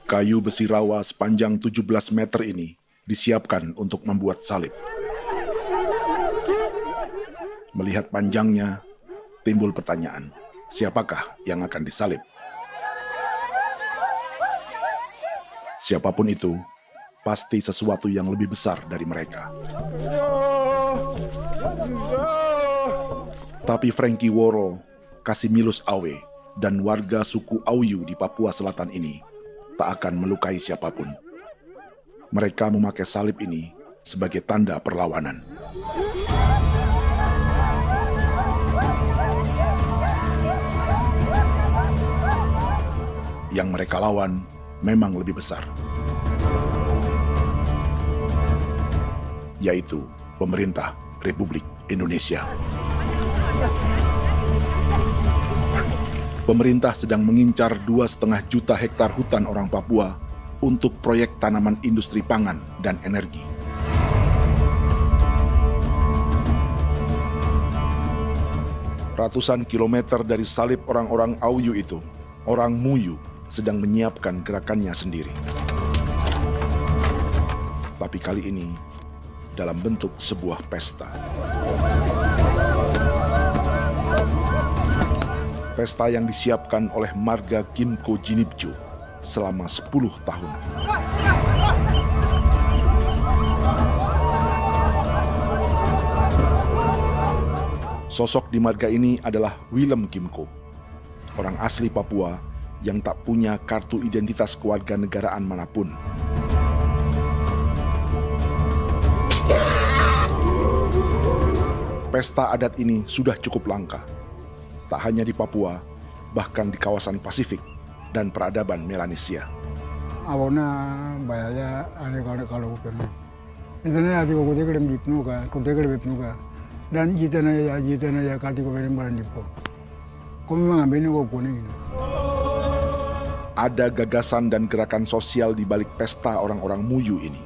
Kayu besi rawa sepanjang 17 meter ini disiapkan untuk membuat salib. Melihat panjangnya, timbul pertanyaan, siapakah yang akan disalib? Siapapun itu, pasti sesuatu yang lebih besar dari mereka. Tapi Frankie Woro, Casimilus Awe, dan warga suku Auyu di Papua Selatan ini tak akan melukai siapapun. Mereka memakai salib ini sebagai tanda perlawanan. Yang mereka lawan memang lebih besar, yaitu pemerintah Republik Indonesia. Pemerintah sedang mengincar 2,5 juta hektar hutan orang Papua untuk proyek tanaman industri pangan dan energi. Ratusan kilometer dari salib orang-orang Auyu itu, orang Muyu sedang menyiapkan gerakannya sendiri. Tapi kali ini dalam bentuk sebuah pesta. Pesta yang disiapkan oleh marga Kimco Jinibjo selama 10 tahun. Sosok di marga ini adalah Willem Kimco, orang asli Papua yang tak punya kartu identitas kewarganegaraan manapun. Pesta adat ini sudah cukup langka, tak hanya di Papua, bahkan di kawasan Pasifik dan peradaban Melanesia. Awalnya bayarnya aneh kalau bukan. Itu nih hati kau teker bipnuka, kau teker bipnuka, dan jitana ya kati kau beri barang dipo. Kau memang ambil kau kuning. Ada gagasan dan gerakan sosial di balik pesta orang-orang Muyu ini,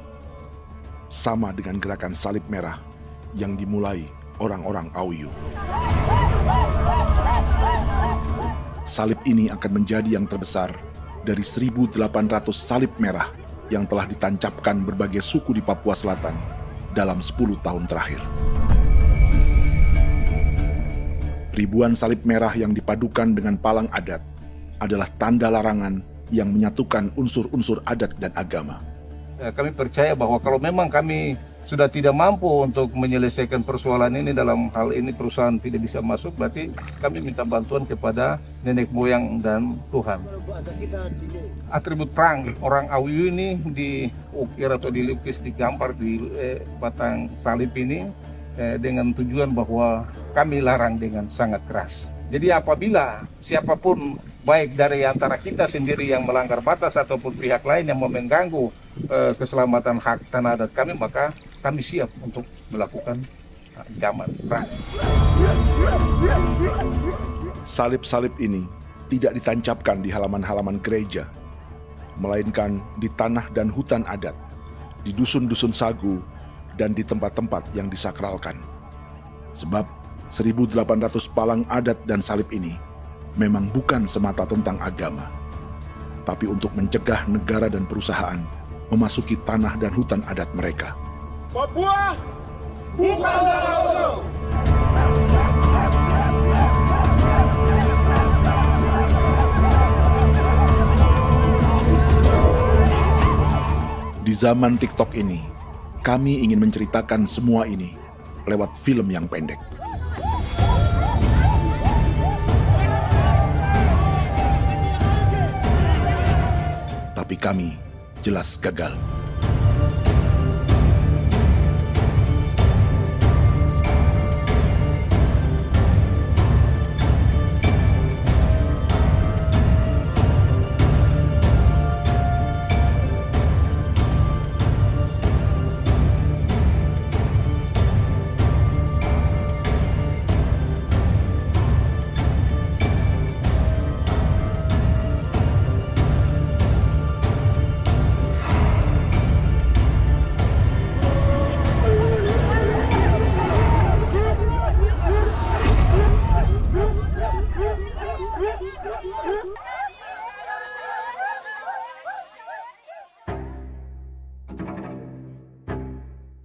sama dengan gerakan salib merah yang dimulai orang-orang Auyu. Salib ini akan menjadi yang terbesar dari 1.800 salib merah yang telah ditancapkan berbagai suku di Papua Selatan dalam 10 tahun terakhir. Ribuan salib merah yang dipadukan dengan palang adat adalah tanda larangan yang menyatukan unsur-unsur adat dan agama. Kami percaya bahwa kalau memang kami sudah tidak mampu untuk menyelesaikan persoalan ini, dalam hal ini perusahaan tidak bisa masuk, berarti kami minta bantuan kepada nenek moyang dan Tuhan. Atribut perang orang Auyu ini diukir atau dilukis, digambar di batang salib ini dengan tujuan bahwa kami larang dengan sangat keras. Jadi apabila siapapun, baik dari antara kita sendiri yang melanggar batas ataupun pihak lain yang mau mengganggu keselamatan hak tanah adat kami, maka kami siap untuk melakukan ancaman perang. Salib-salib ini tidak ditancapkan di halaman-halaman gereja, melainkan di tanah dan hutan adat, di dusun-dusun sagu, dan di tempat-tempat yang disakralkan. Sebab 1.800 palang adat dan salib ini memang bukan semata tentang agama, tapi untuk mencegah negara dan perusahaan memasuki tanah dan hutan adat mereka. Papua bukan Laos. Di zaman TikTok ini, kami ingin menceritakan semua ini lewat film yang pendek. Tapi kami jelas gagal.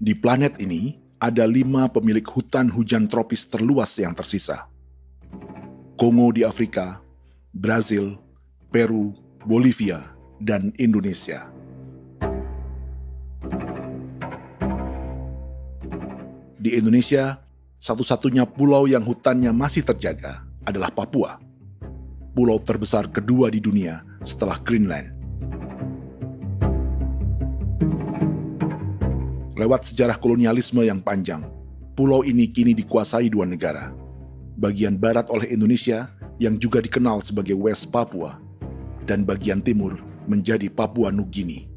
Di planet ini, ada 5 pemilik hutan hujan tropis terluas yang tersisa. Kongo di Afrika, Brazil, Peru, Bolivia, dan Indonesia. Di Indonesia, satu-satunya pulau yang hutannya masih terjaga adalah Papua, pulau terbesar kedua di dunia setelah Greenland. Lewat sejarah kolonialisme yang panjang, pulau ini kini dikuasai 2 negara. Bagian barat oleh Indonesia yang juga dikenal sebagai West Papua, dan bagian timur menjadi Papua Nugini.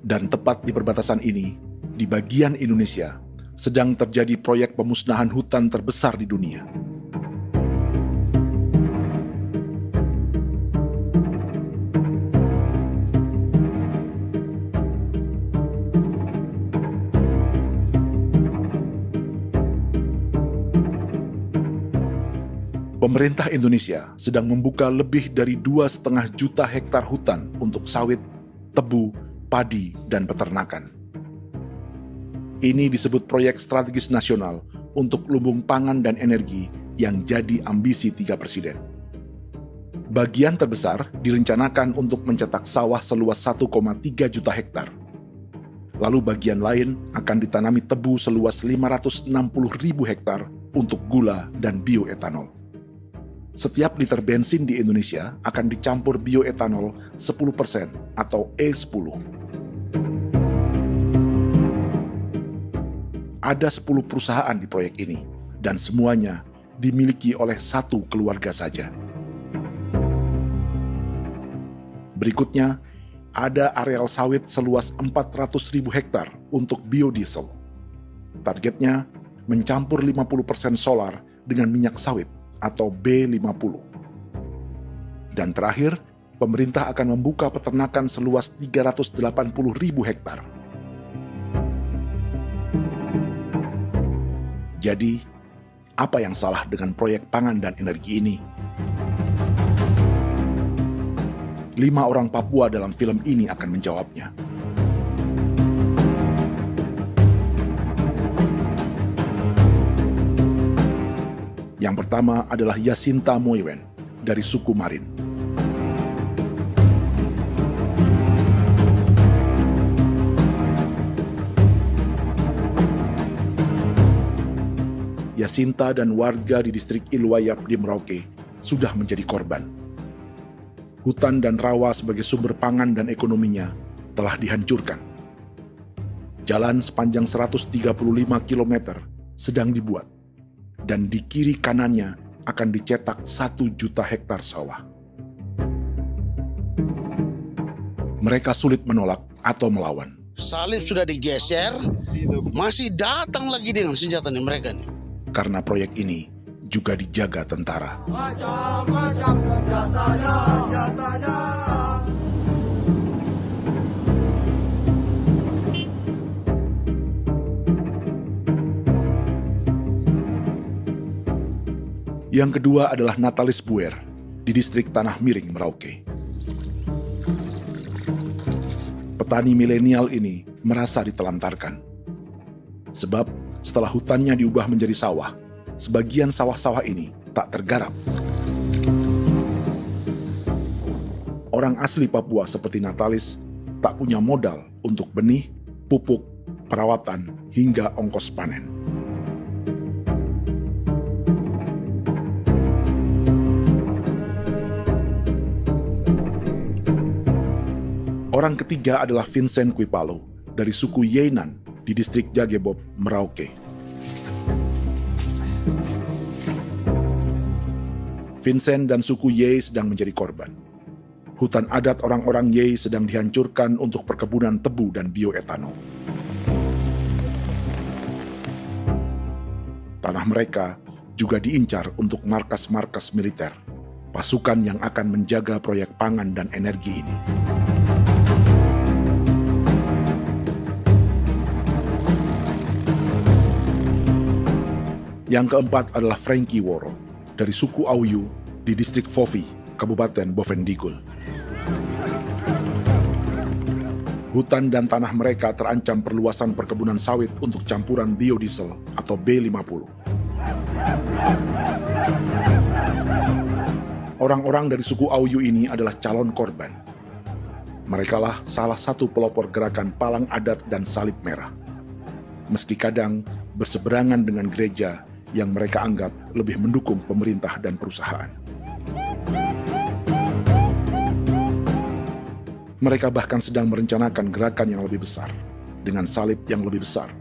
Dan tepat di perbatasan ini, di bagian Indonesia, sedang terjadi proyek pemusnahan hutan terbesar di dunia. Pemerintah Indonesia sedang membuka lebih dari 2,5 juta hektar hutan untuk sawit, tebu, padi, dan peternakan. Ini disebut proyek strategis nasional untuk lumbung pangan dan energi yang jadi ambisi 3 presiden. Bagian terbesar direncanakan untuk mencetak sawah seluas 1,3 juta hektar. Lalu bagian lain akan ditanami tebu seluas 560.000 hektar untuk gula dan bioetanol. Setiap liter bensin di Indonesia akan dicampur bioetanol 10% atau E10. Ada 10 perusahaan di proyek ini, dan semuanya dimiliki oleh 1 keluarga saja. Berikutnya, ada areal sawit seluas 400.000 hektar untuk biodiesel. Targetnya mencampur 50% solar dengan minyak sawit atau B50. Dan terakhir, pemerintah akan membuka peternakan seluas 380.000 hektar. Jadi, apa yang salah dengan proyek pangan dan energi ini? 5 orang Papua dalam film ini akan menjawabnya. Yang pertama adalah Yasinta Moiwen dari suku Marin. Yasinta dan warga di distrik Ilwayap di Merauke sudah menjadi korban. Hutan dan rawa sebagai sumber pangan dan ekonominya telah dihancurkan. Jalan sepanjang 135 km sedang dibuat, dan di kiri kanannya akan dicetak 1 juta hektar sawah. Mereka sulit menolak atau melawan. Salib sudah digeser, masih datang lagi dengan senjata mereka nih. Karena proyek ini juga dijaga tentara. Macam-macam senjatanya. Yang kedua adalah Natalis Buer di distrik Tanah Miring, Merauke. Petani milenial ini merasa ditelantarkan. Sebab setelah hutannya diubah menjadi sawah, sebagian sawah-sawah ini tak tergarap. Orang asli Papua seperti Natalis tak punya modal untuk benih, pupuk, perawatan, hingga ongkos panen. Orang ketiga adalah Vincent Kuipalo dari suku Yenan di distrik Jagebob, Merauke. Vincent dan suku Ye sedang menjadi korban. Hutan adat orang-orang Ye sedang dihancurkan untuk perkebunan tebu dan bioetanol. Tanah mereka juga diincar untuk markas-markas militer, pasukan yang akan menjaga proyek pangan dan energi ini. Yang keempat adalah Frankie Woro dari suku Auyu di distrik Fofi, Kabupaten Bovendigul. Hutan dan tanah mereka terancam perluasan perkebunan sawit untuk campuran biodiesel atau B50. Orang-orang dari suku Auyu ini adalah calon korban. Merekalah salah satu pelopor gerakan Palang Adat dan Salib Merah. Meski kadang berseberangan dengan gereja yang mereka anggap lebih mendukung pemerintah dan perusahaan. Mereka bahkan sedang merencanakan gerakan yang lebih besar, dengan salib yang lebih besar.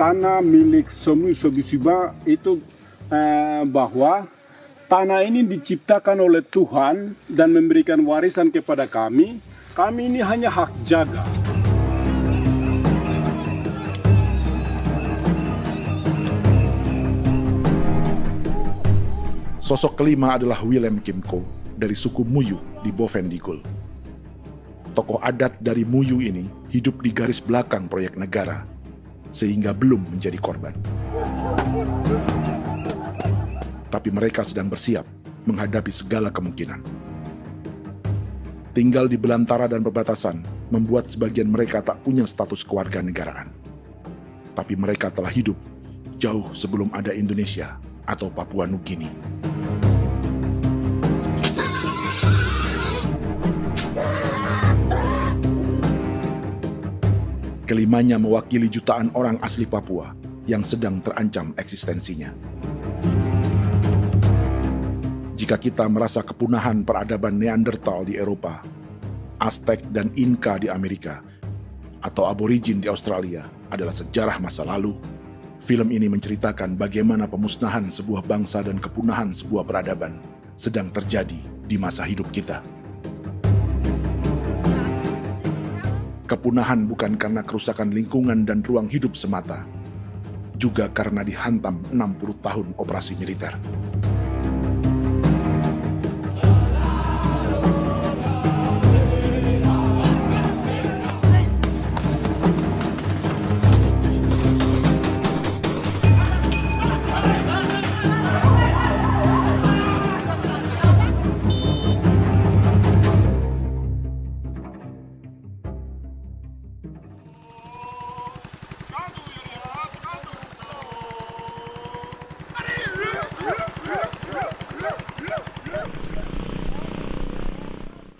Tanah milik Somu Sobisiba itu bahwa tanah ini diciptakan oleh Tuhan dan memberikan warisan kepada kami. Kami ini hanya hak jaga. Sosok kelima adalah Willem Kimco dari suku Muyu di Bovendigul. Tokoh adat dari Muyu ini hidup di garis belakang proyek negara, sehingga belum menjadi korban. Tapi mereka sedang bersiap menghadapi segala kemungkinan. Tinggal di belantara dan perbatasan membuat sebagian mereka tak punya status kewarganegaraan. Tapi mereka telah hidup jauh sebelum ada Indonesia atau Papua Nugini. Kelimanya mewakili jutaan orang asli Papua yang sedang terancam eksistensinya. Jika kita merasa kepunahan peradaban Neanderthal di Eropa, Aztec dan Inca di Amerika, atau aborigin di Australia adalah sejarah masa lalu, film ini menceritakan bagaimana pemusnahan sebuah bangsa dan kepunahan sebuah peradaban sedang terjadi di masa hidup kita. Kepunahan bukan karena kerusakan lingkungan dan ruang hidup semata, juga karena dihantam 60 tahun operasi militer.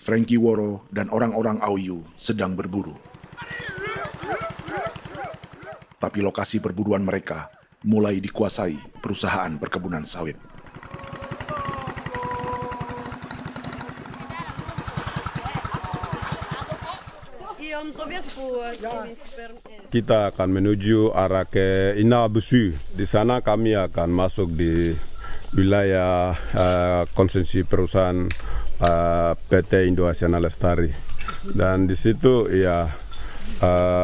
Frankie Woro dan orang-orang Auyu sedang berburu. Tapi lokasi perburuan mereka mulai dikuasai perusahaan perkebunan sawit. Kita akan menuju arah ke Inabusu. Di sana kami akan masuk di wilayah konsesi perusahaan PT Indo Asiana Lestari, dan di situ ya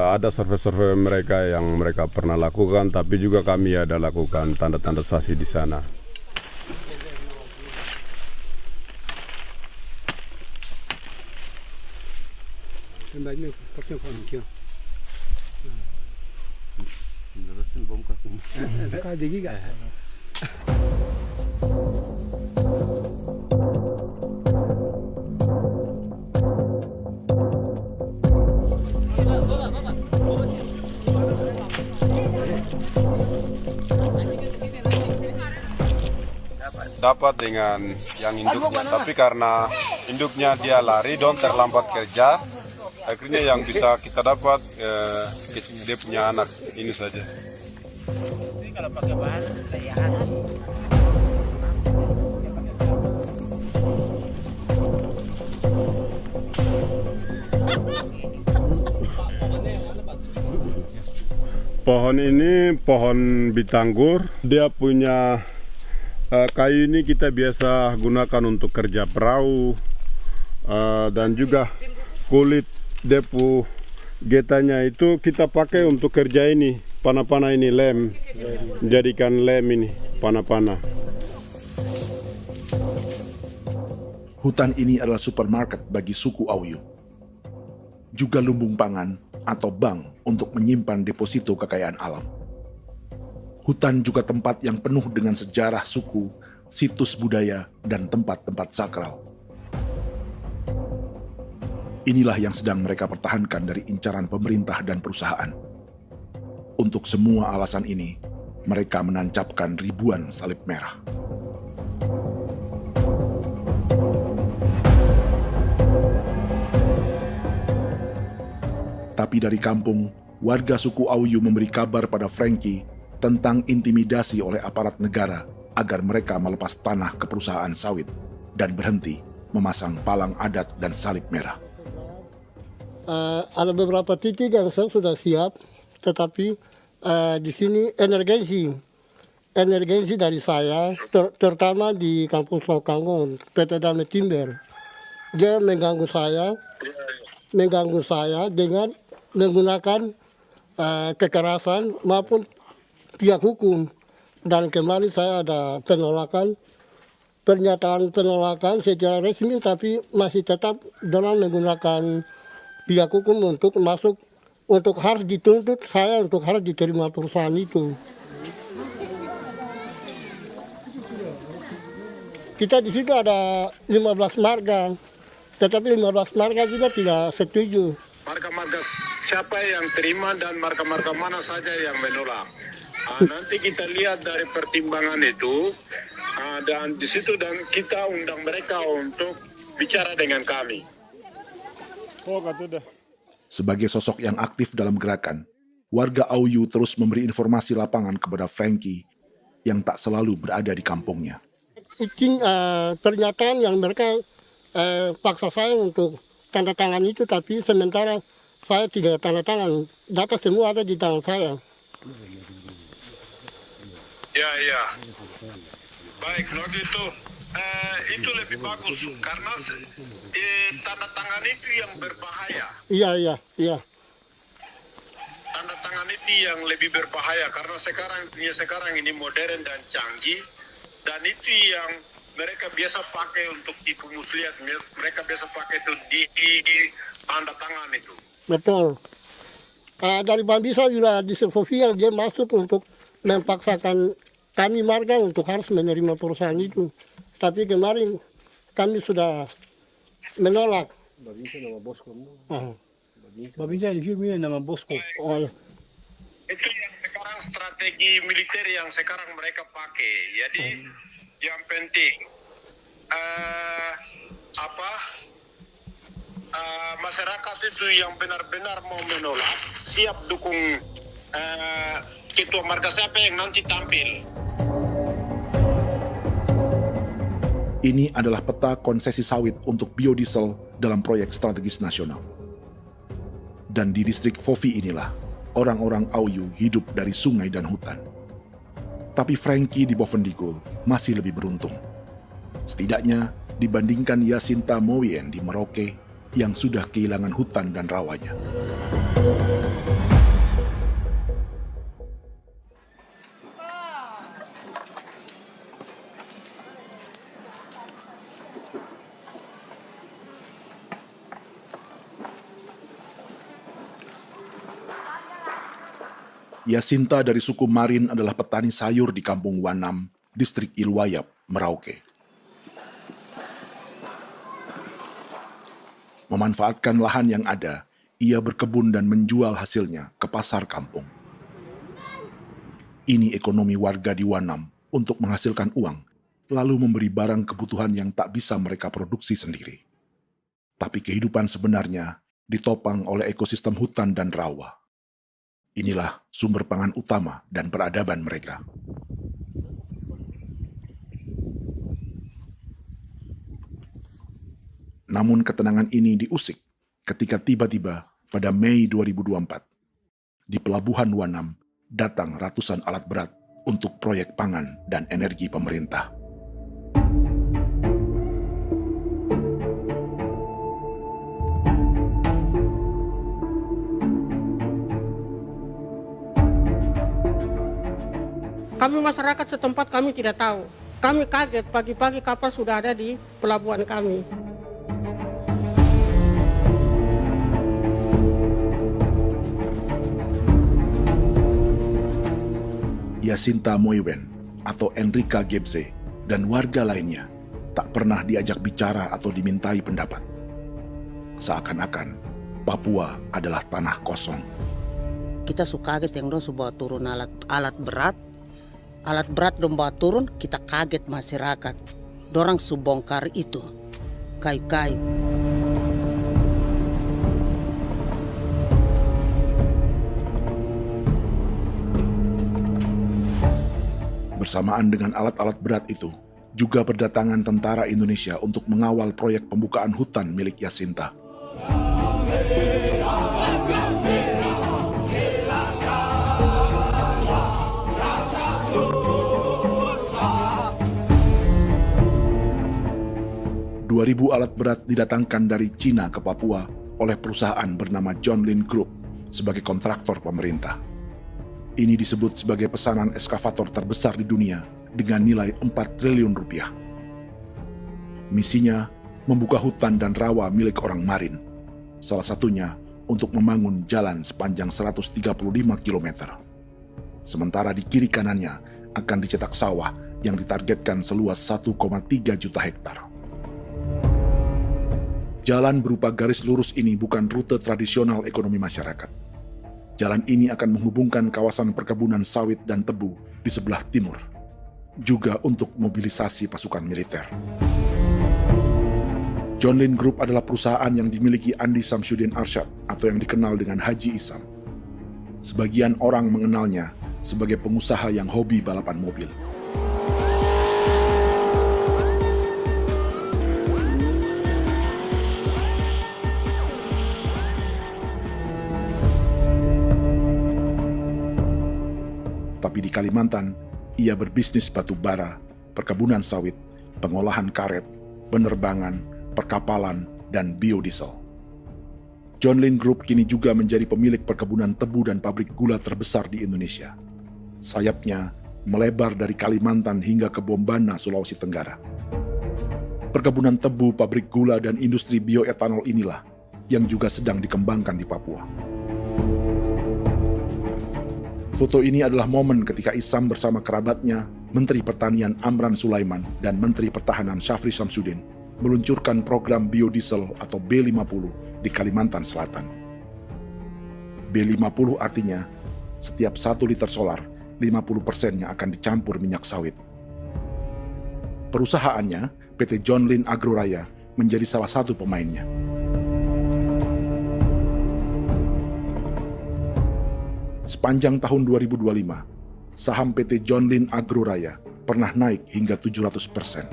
ada survei-survei mereka yang mereka pernah lakukan, tapi juga kami ada lakukan tanda-tanda saksi di sana. Dapat dengan yang induknya, tapi karena induknya dia lari dan terlambat kerja, akhirnya yang bisa kita dapat dia punya anak ini saja. Kalau pakai bahan kayak asli. Pohon ini pohon bitanggur, dia punya kayu ini kita biasa gunakan untuk kerja perahu, dan juga kulit depu getanya itu kita pakai untuk kerja ini, panah-panah ini lem, jadikan lem ini, panah-panah. Hutan ini adalah supermarket bagi suku Auyu. Juga lumbung pangan atau bank untuk menyimpan deposito kekayaan alam. Hutan juga tempat yang penuh dengan sejarah suku, situs budaya, dan tempat-tempat sakral. Inilah yang sedang mereka pertahankan dari incaran pemerintah dan perusahaan. Untuk semua alasan ini, mereka menancapkan ribuan salib merah. Tapi dari kampung, warga suku Auyu memberi kabar pada Frankie tentang intimidasi oleh aparat negara agar mereka melepas tanah ke perusahaan sawit dan berhenti memasang palang adat dan salib merah. Ada beberapa titik yang saya sudah siap, tetapi di sini emergensi dari saya, terutama di Kampung Sokangon, PT Damai Timber. Dia mengganggu saya dengan menggunakan kekerasan maupun pihak hukum. Dan kemarin saya ada pernyataan penolakan secara resmi, tapi masih tetap dengan menggunakan pihak hukum untuk masuk, untuk harus dituntut saya untuk harus diterima perusahaan itu. Kita di situ ada 15 marga, tetapi 15 marga juga tidak setuju. Marga-marga siapa yang terima dan marga-marga mana saja yang menolak. Nanti kita lihat dari pertimbangan itu, dan di situ dan kita undang mereka untuk bicara dengan kami. Sebagai sosok yang aktif dalam gerakan, warga Auyu terus memberi informasi lapangan kepada Frankie yang tak selalu berada di kampungnya. Izin pernyataan yang mereka paksa saya untuk tanda tangan itu, tapi sementara saya tidak tanda tangan. Data semua ada di tangan saya. Ya. Baik, kalau gitu itu lebih bagus karena tanda tangan itu yang berbahaya. Iya. Tanda tangan itu yang lebih berbahaya karena sekarang ini modern dan canggih, dan itu yang mereka biasa pakai untuk tipu muslihat. Mereka biasa pakai itu di tanda tangan itu. Betul. Dari Bambisa juga di Sofia dia masuk untuk memaksakan kami marga untuk harus menerima perusahaan itu. Tapi kemarin kami sudah menolak. Babinsa nama bosku. Babinsa ini nama bosku. Oh, ya. Itu yang sekarang strategi militer yang sekarang mereka pakai. Jadi yang penting masyarakat itu yang benar-benar mau menolak siap dukung ketua marga siapa yang nanti tampil. Ini adalah peta konsesi sawit untuk biodiesel dalam proyek strategis nasional. Dan di distrik Fofi inilah, orang-orang Auyu hidup dari sungai dan hutan. Tapi Frankie di Bovendigul masih lebih beruntung. Setidaknya dibandingkan Yasinta Mowien di Merauke yang sudah kehilangan hutan dan rawanya. Yasinta dari suku Marin adalah petani sayur di Kampung Wanam, distrik Ilwayap, Merauke. Memanfaatkan lahan yang ada, ia berkebun dan menjual hasilnya ke pasar kampung. Ini ekonomi warga di Wanam untuk menghasilkan uang, lalu memberi barang kebutuhan yang tak bisa mereka produksi sendiri. Tapi kehidupan sebenarnya ditopang oleh ekosistem hutan dan rawa. Inilah sumber pangan utama dan peradaban mereka. Namun ketenangan ini diusik ketika tiba-tiba pada Mei 2024, di Pelabuhan Wanam datang ratusan alat berat untuk proyek pangan dan energi pemerintah. Kami masyarakat setempat kami tidak tahu. Kami kaget pagi-pagi kapal sudah ada di pelabuhan kami. Yasinta Mowien atau Enrika Gebze dan warga lainnya tak pernah diajak bicara atau dimintai pendapat. Seakan-akan Papua adalah tanah kosong. Kita suka kaget yang dong bawa turun alat berat dong bawa turun, kita kaget masyarakat. Dorang subongkar itu kayu-kayu. Bersamaan dengan alat-alat berat itu, juga berdatangan tentara Indonesia untuk mengawal proyek pembukaan hutan milik Jacinta. Ribu alat berat didatangkan dari Cina ke Papua oleh perusahaan bernama John Lin Group sebagai kontraktor pemerintah. Ini disebut sebagai pesanan eskavator terbesar di dunia dengan nilai 4 triliun rupiah. Misinya membuka hutan dan rawa milik orang Marin, salah satunya untuk membangun jalan sepanjang 135 km. Sementara di kiri kanannya akan dicetak sawah yang ditargetkan seluas 1,3 juta hektar. Jalan berupa garis lurus ini bukan rute tradisional ekonomi masyarakat. Jalan ini akan menghubungkan kawasan perkebunan sawit dan tebu di sebelah timur, juga untuk mobilisasi pasukan militer. John Lin Group adalah perusahaan yang dimiliki Andi Samsudin Arsyad atau yang dikenal dengan Haji Isam. Sebagian orang mengenalnya sebagai pengusaha yang hobi balapan mobil. Tapi di Kalimantan, ia berbisnis batu bara, perkebunan sawit, pengolahan karet, penerbangan, perkapalan, dan biodiesel. John Lin Group kini juga menjadi pemilik perkebunan tebu dan pabrik gula terbesar di Indonesia. Sayapnya melebar dari Kalimantan hingga ke Bombana, Sulawesi Tenggara. Perkebunan tebu, pabrik gula, dan industri bioetanol inilah yang juga sedang dikembangkan di Papua. Foto ini adalah momen ketika Isam bersama kerabatnya, Menteri Pertanian Amran Sulaiman dan Menteri Pertahanan Syafri Samsudin, meluncurkan program biodiesel atau B50 di Kalimantan Selatan. B50 artinya, setiap 1 liter solar, 50%-nya akan dicampur minyak sawit. Perusahaannya, PT John Lin Agroraya, menjadi salah satu pemainnya. Sepanjang tahun 2025, saham PT John Lin Agroraya pernah naik hingga 700%.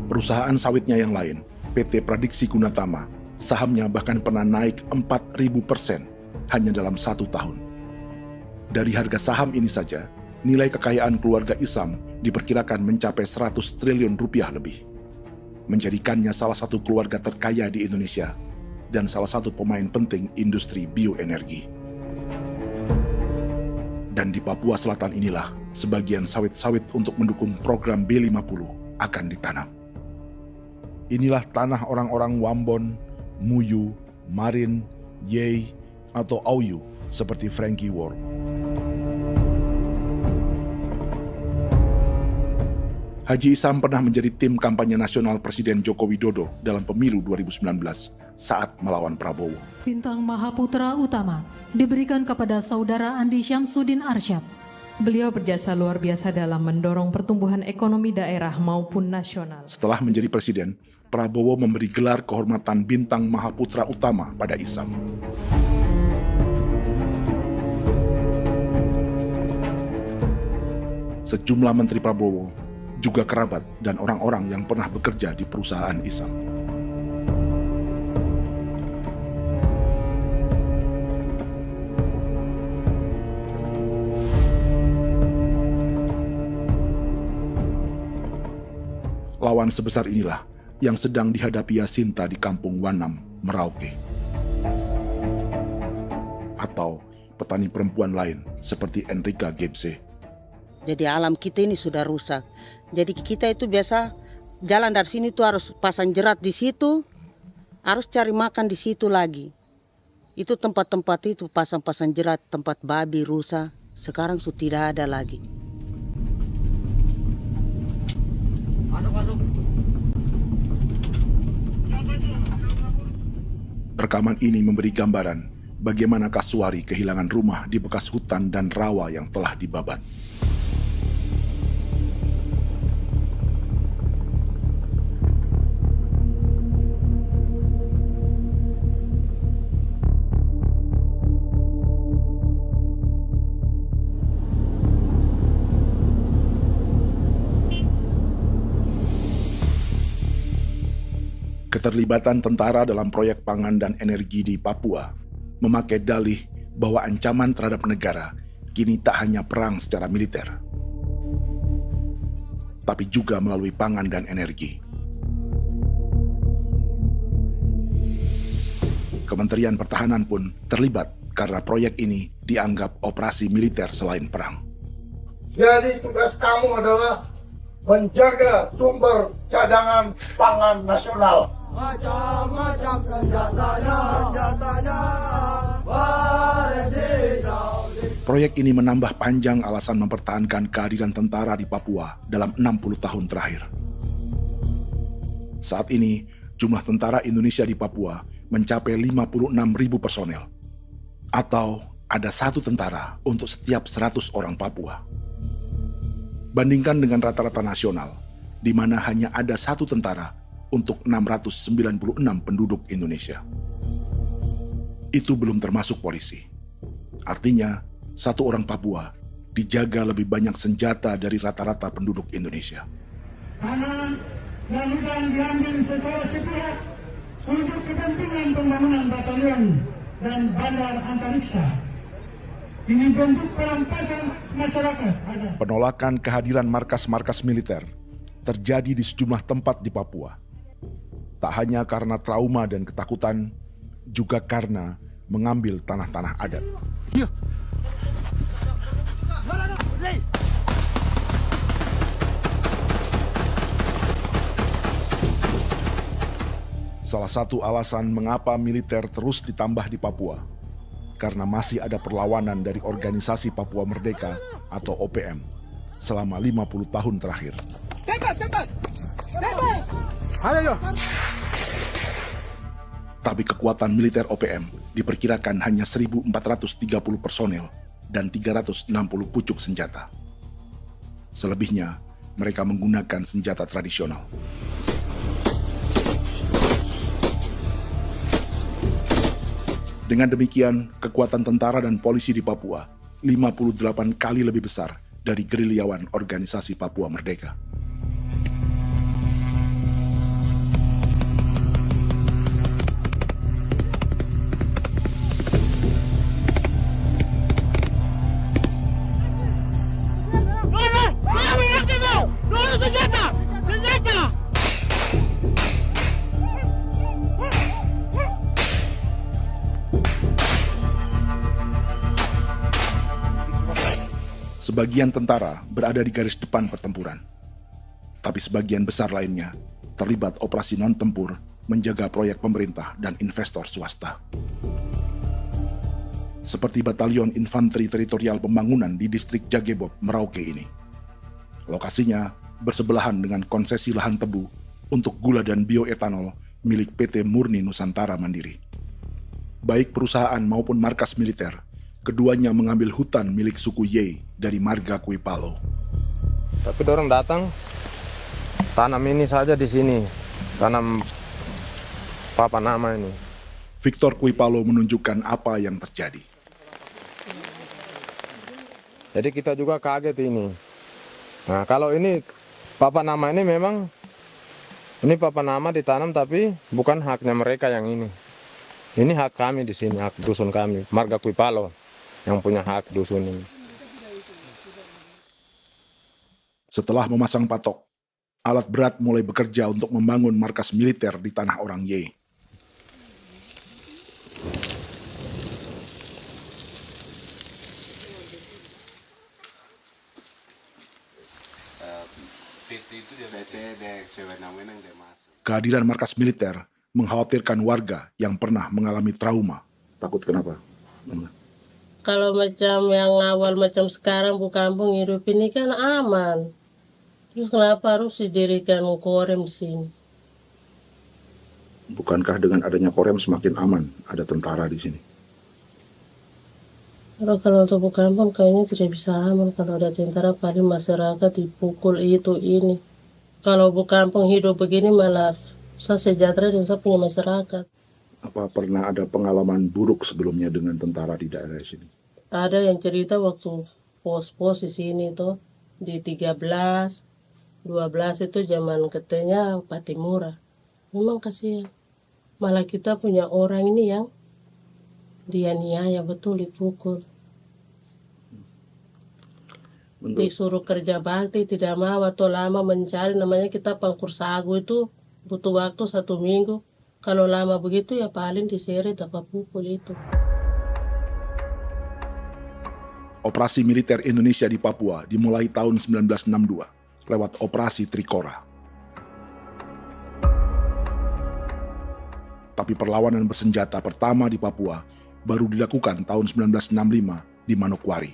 Perusahaan sawitnya yang lain, PT Pradiksi Gunatama, sahamnya bahkan pernah naik 4.000% hanya dalam 1 tahun. Dari harga saham ini saja, nilai kekayaan keluarga Isam diperkirakan mencapai 100 triliun rupiah lebih, menjadikannya salah satu keluarga terkaya di Indonesia dan salah satu pemain penting industri bioenergi. Dan di Papua Selatan inilah sebagian sawit-sawit untuk mendukung program B50 akan ditanam. Inilah tanah orang-orang Wambon, Muyu, Marin, Yei, atau Auyu seperti Frankie Ward. Haji Isam pernah menjadi tim kampanye nasional Presiden Joko Widodo dalam pemilu 2019 saat melawan Prabowo. Bintang Mahaputra Utama diberikan kepada Saudara Andi Syamsuddin Arsyad. Beliau berjasa luar biasa dalam mendorong pertumbuhan ekonomi daerah maupun nasional. Setelah menjadi presiden, Prabowo memberi gelar kehormatan Bintang Mahaputra Utama pada Isam. Sejumlah menteri Prabowo, juga kerabat dan orang-orang yang pernah bekerja di perusahaan Isam. Lawan sebesar inilah yang sedang dihadapi Jacinta di kampung Wanam, Merauke. Atau petani perempuan lain seperti Enrika Gebse. Jadi alam kita ini sudah rusak. Jadi kita itu biasa jalan dari sini tuh harus pasang jerat di situ, harus cari makan di situ lagi. Itu tempat-tempat itu pasang-pasang jerat, tempat babi, rusa, sekarang sudah tidak ada lagi. Rekaman ini memberi gambaran bagaimana Kasuari kehilangan rumah di bekas hutan dan rawa yang telah dibabat. Keterlibatan tentara dalam proyek pangan dan energi di Papua memakai dalih bahwa ancaman terhadap negara kini tak hanya perang secara militer, tapi juga melalui pangan dan energi. Kementerian Pertahanan pun terlibat karena proyek ini dianggap operasi militer selain perang. Jadi tugas kamu adalah menjaga sumber cadangan pangan nasional. Macam-macam senjatanya, Proyek ini menambah panjang alasan mempertahankan kehadiran tentara di Papua dalam 60 tahun terakhir. Saat ini, jumlah tentara Indonesia di Papua mencapai 56.000 personel, atau ada 1 tentara untuk setiap 100 orang Papua. Bandingkan dengan rata-rata nasional, di mana hanya ada 1 tentara untuk 696 penduduk Indonesia. Itu belum termasuk polisi. Artinya, 1 orang Papua dijaga lebih banyak senjata dari rata-rata penduduk Indonesia. Tanah dan hutan diambil secara sepihak untuk kepentingan pembangunan batalion dan bandar antariksa. Ini bentuk perampasan masyarakat. Penolakan kehadiran markas-markas militer terjadi di sejumlah tempat di Papua. Tak hanya karena trauma dan ketakutan, juga karena mengambil tanah-tanah adat. Salah satu alasan mengapa militer terus ditambah di Papua, karena masih ada perlawanan dari Organisasi Papua Merdeka atau OPM selama 50 tahun terakhir. Ayo. Tapi kekuatan militer OPM diperkirakan hanya 1.430 personel dan 360 pucuk senjata. Selebihnya, mereka menggunakan senjata tradisional. Dengan demikian, kekuatan tentara dan polisi di Papua 58 kali lebih besar dari gerilyawan Organisasi Papua Merdeka. Sebagian tentara berada di garis depan pertempuran, tapi sebagian besar lainnya terlibat operasi non-tempur menjaga proyek pemerintah dan investor swasta. Seperti Batalion Infanteri Teritorial Pembangunan di distrik Jagebob, Merauke ini. Lokasinya bersebelahan dengan konsesi lahan tebu untuk gula dan bioetanol milik PT Murni Nusantara Mandiri. Baik perusahaan maupun markas militer, keduanya mengambil hutan milik suku Ye dari marga Kuipalo. Tapi dorong datang, tanam ini saja di sini, tanam papa nama ini. Victor Kuipalo menunjukkan apa yang terjadi. Jadi kita juga kaget ini. Nah kalau ini papa nama ini memang, ini papa nama ditanam tapi bukan haknya mereka yang ini. Ini hak kami di sini, hak dusun kami, marga Kuipalo yang punya hak dusun ini. Setelah memasang patok, alat berat mulai bekerja untuk membangun markas militer di tanah orang Ye. Kehadiran markas militer mengkhawatirkan warga yang pernah mengalami trauma. Takut kenapa? Kalau macam yang awal macam sekarang bu kampung hidup ini kan aman. Terus kenapa harus didirikan korem di sini? Bukankah dengan adanya Korem semakin aman ada tentara di sini? Kalau untuk kampung kayaknya tidak bisa aman kalau ada tentara, paling masyarakat dipukul itu ini. Kalau kampung hidup begini malah saya sejahtera dan saya punya masyarakat. Apa pernah ada pengalaman buruk sebelumnya dengan tentara di daerah sini? Ada yang cerita waktu pos-pos di sini tuh di 13, 12 itu zaman katanya Patimura. Memang kasihan. Malah kita punya orang ini yang dianiaya betul, dipukul. Disuruh kerja bakti tidak mau atau lama mencari, namanya kita pangkur sagu itu butuh waktu 1 minggu. Kalau lama begitu ya paling diseret apa pukul itu. Operasi militer Indonesia di Papua dimulai tahun 1962 lewat Operasi Trikora. Tapi perlawanan bersenjata pertama di Papua baru dilakukan tahun 1965 di Manokwari.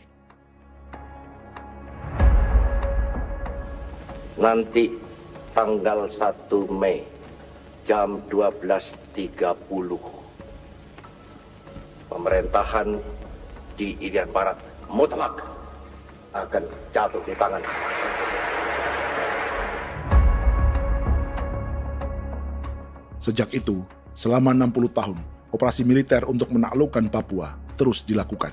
Nanti tanggal 1 Mei jam 12.30 pemerintahan di Irian Barat mutlak akan jatuh di tangan. Sejak itu, selama 60 tahun, operasi militer untuk menaklukkan Papua terus dilakukan.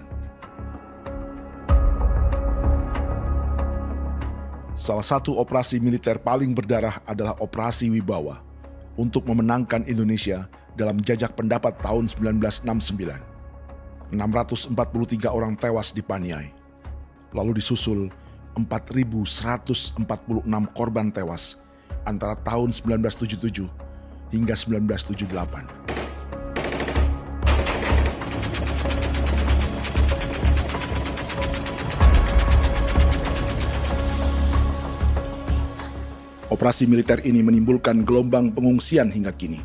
Salah satu operasi militer paling berdarah adalah Operasi Wibawa untuk memenangkan Indonesia dalam jajak pendapat tahun 1969. 643 orang tewas di Paniai. Lalu disusul 4.146 korban tewas antara tahun 1977 hingga 1978. Operasi militer ini menimbulkan gelombang pengungsian hingga kini.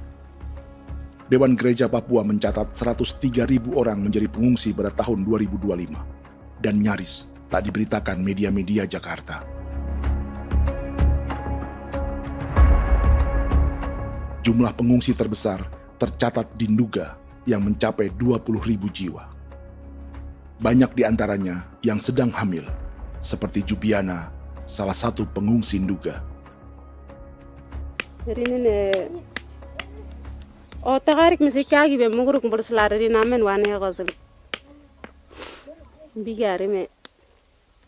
Dewan Gereja Papua mencatat 103.000 orang menjadi pengungsi pada tahun 2025 dan nyaris tak diberitakan media-media Jakarta. Jumlah pengungsi terbesar tercatat di Nduga yang mencapai 20.000 jiwa. Banyak di antaranya yang sedang hamil, seperti Jubiana, salah satu pengungsi Nduga. O tagarik misi kagi be muguru kumpul selare di namen wane gosem bigari me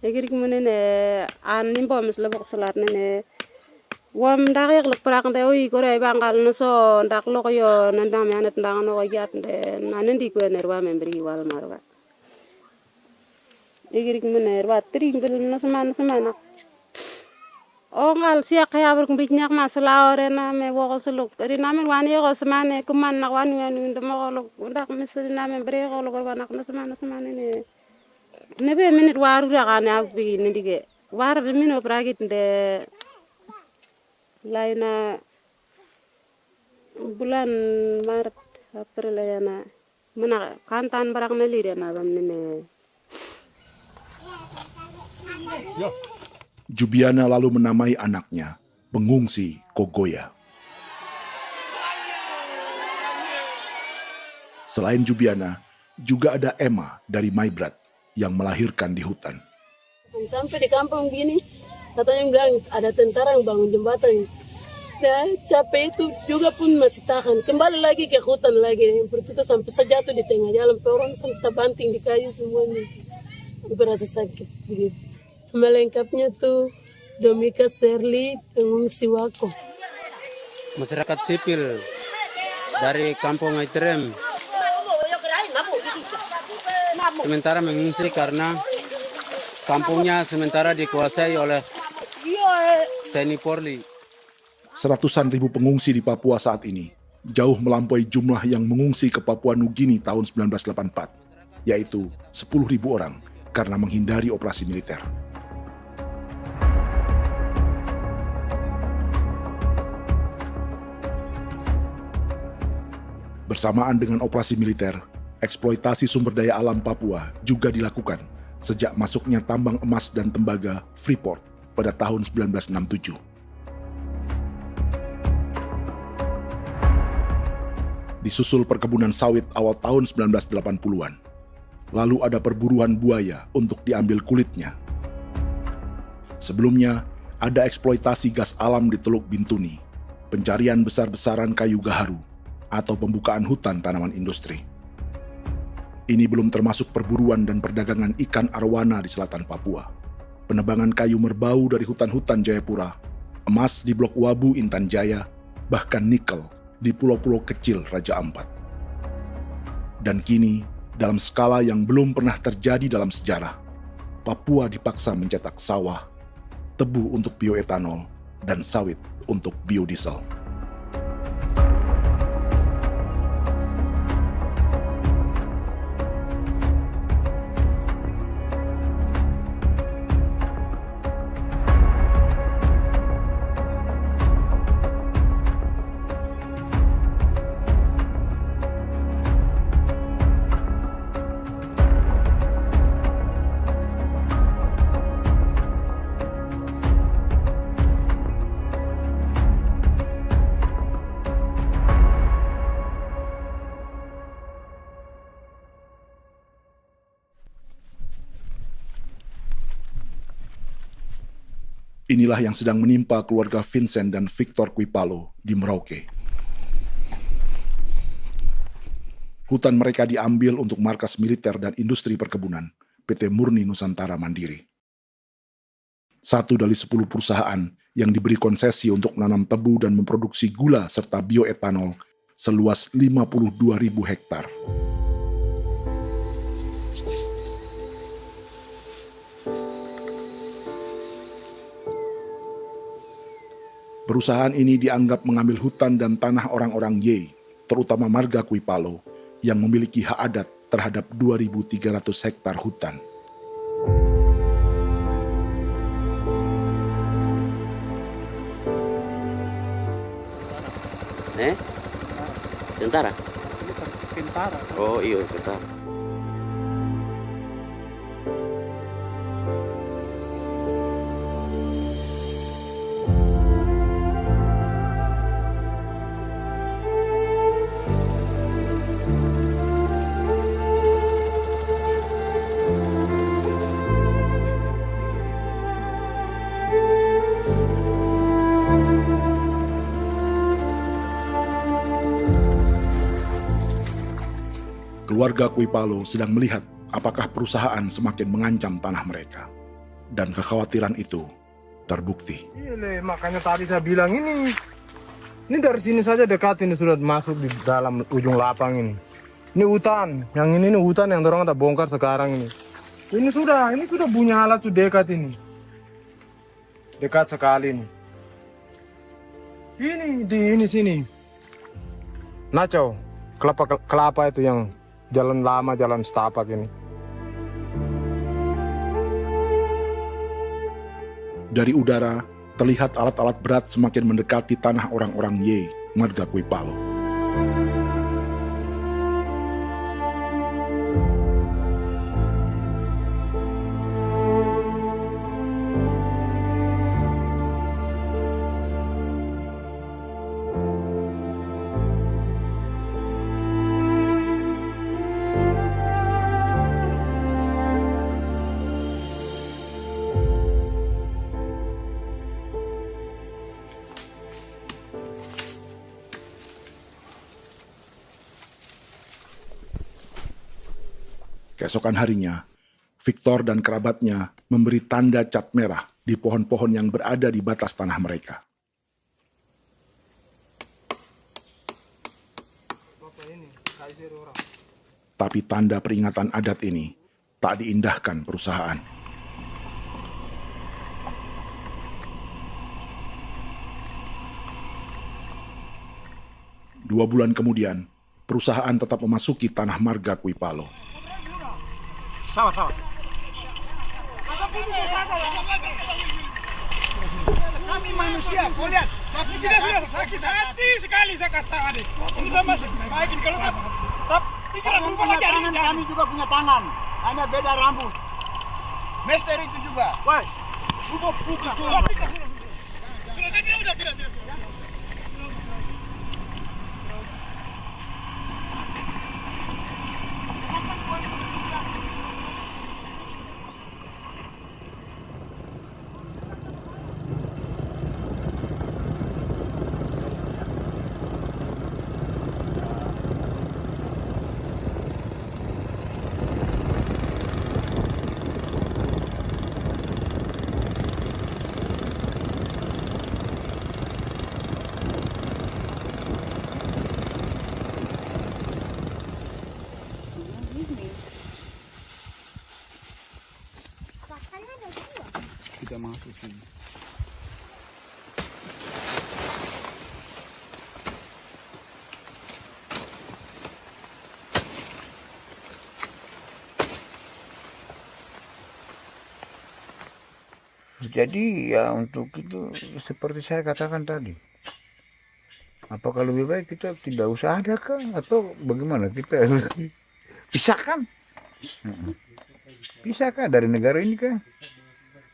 egirik munene an nimbo misle bok selare ne wam dagek lok prak nde oyi gore bangal no so ndak lok yo nanda me anet ndang no yat nde nanendi ko nerwa membri wal marwa egirik munene wa tri ngel no semana o ngal siak ya ber kumbik nyak masala ore na me wo suluk ri namen wani go semane kuman nak wani wani ndemo lo ndak misri namen bre go lo nak no semana ne be minit waru ra kana bi ne dige war de mino pragit de laina bulan Maret April ya na mana kantan barang na lire na bam ne Jubiana lalu menamai anaknya pengungsi Kogoya. Selain Jubiana, juga ada Emma dari Maibrat yang melahirkan di hutan. Sampai di kampung gini, katanya bilang ada tentara yang bangun jembatan. Ya, capek itu juga pun masih tahan. Kembali lagi ke hutan lagi. Berputar sampai saya jatuh di tengah jalan. Orang sampai terbanting di kayu semuanya. Berasa sakit begitu. Melengkapnya tuh Domika Serli, pengungsi Wako. Masyarakat sipil dari Kampung Aitrem sementara mengungsi karena kampungnya sementara dikuasai oleh TNI Polri. Seratusan ribu pengungsi di Papua saat ini jauh melampaui jumlah yang mengungsi ke Papua Nugini tahun 1984, yaitu 10.000 orang karena menghindari operasi militer. Bersamaan dengan operasi militer, eksploitasi sumber daya alam Papua juga dilakukan sejak masuknya tambang emas dan tembaga Freeport pada tahun 1967. Disusul perkebunan sawit awal tahun 1980-an. Lalu ada perburuan buaya untuk diambil kulitnya. Sebelumnya, ada eksploitasi gas alam di Teluk Bintuni, pencarian besar-besaran kayu gaharu, atau pembukaan hutan tanaman industri. Ini belum termasuk perburuan dan perdagangan ikan arwana di selatan Papua, penebangan kayu merbau dari hutan-hutan Jayapura, emas di Blok Wabu Intan Jaya, bahkan nikel di pulau-pulau kecil Raja Ampat. Dan kini, dalam skala yang belum pernah terjadi dalam sejarah, Papua dipaksa mencetak sawah, tebu untuk bioetanol, dan sawit untuk biodiesel. Inilah yang sedang menimpa keluarga Vincent dan Victor Kuipalo di Merauke. Hutan mereka diambil untuk markas militer dan industri perkebunan, PT Murni Nusantara Mandiri. 1 dari 10 perusahaan yang diberi konsesi untuk menanam tebu dan memproduksi gula serta bioetanol seluas 52.000 hektar. Perusahaan ini dianggap mengambil hutan dan tanah orang-orang Ye, terutama marga Kuipalo, yang memiliki hak adat terhadap 2.300 hektar hutan. Tentara? Tentara. Oh iya, tentara. Keluarga Kuipalo sedang melihat apakah perusahaan semakin mengancam tanah mereka. Dan kekhawatiran itu terbukti. Iya, makanya tadi saya bilang ini dari sini saja dekat ini sudah masuk di dalam ujung lapang ini. Ini hutan, yang ini hutan yang dorong ada bongkar sekarang ini. Ini sudah punya alat sudah dekat ini. Dekat sekali ini. Ini di sini. Nacau, kelapa itu yang jalan lama, jalan setapak ini. Dari udara, terlihat alat-alat berat semakin mendekati tanah orang-orang Ye, marga Kuipalo. Keesokan harinya, Victor dan kerabatnya memberi tanda cat merah di pohon-pohon yang berada di batas tanah mereka. Tapi tanda peringatan adat ini tak diindahkan perusahaan. Dua bulan kemudian, perusahaan tetap memasuki tanah marga Kuipalo. Sama. Kami manusia, kau lihat. Tapi kita sudah sakit hati sekali saya katakan adik. Ini sama baikin kalau pikiran berubah lagi. Kami juga punya tangan, hanya beda rambut. Mister itu juga. Woi, buka. Tidak. Jadi ya untuk itu seperti saya katakan tadi, apakah lebih baik kita tidak usah ada kan atau bagaimana, kita pisahkan, pisahkan dari negara ini kan,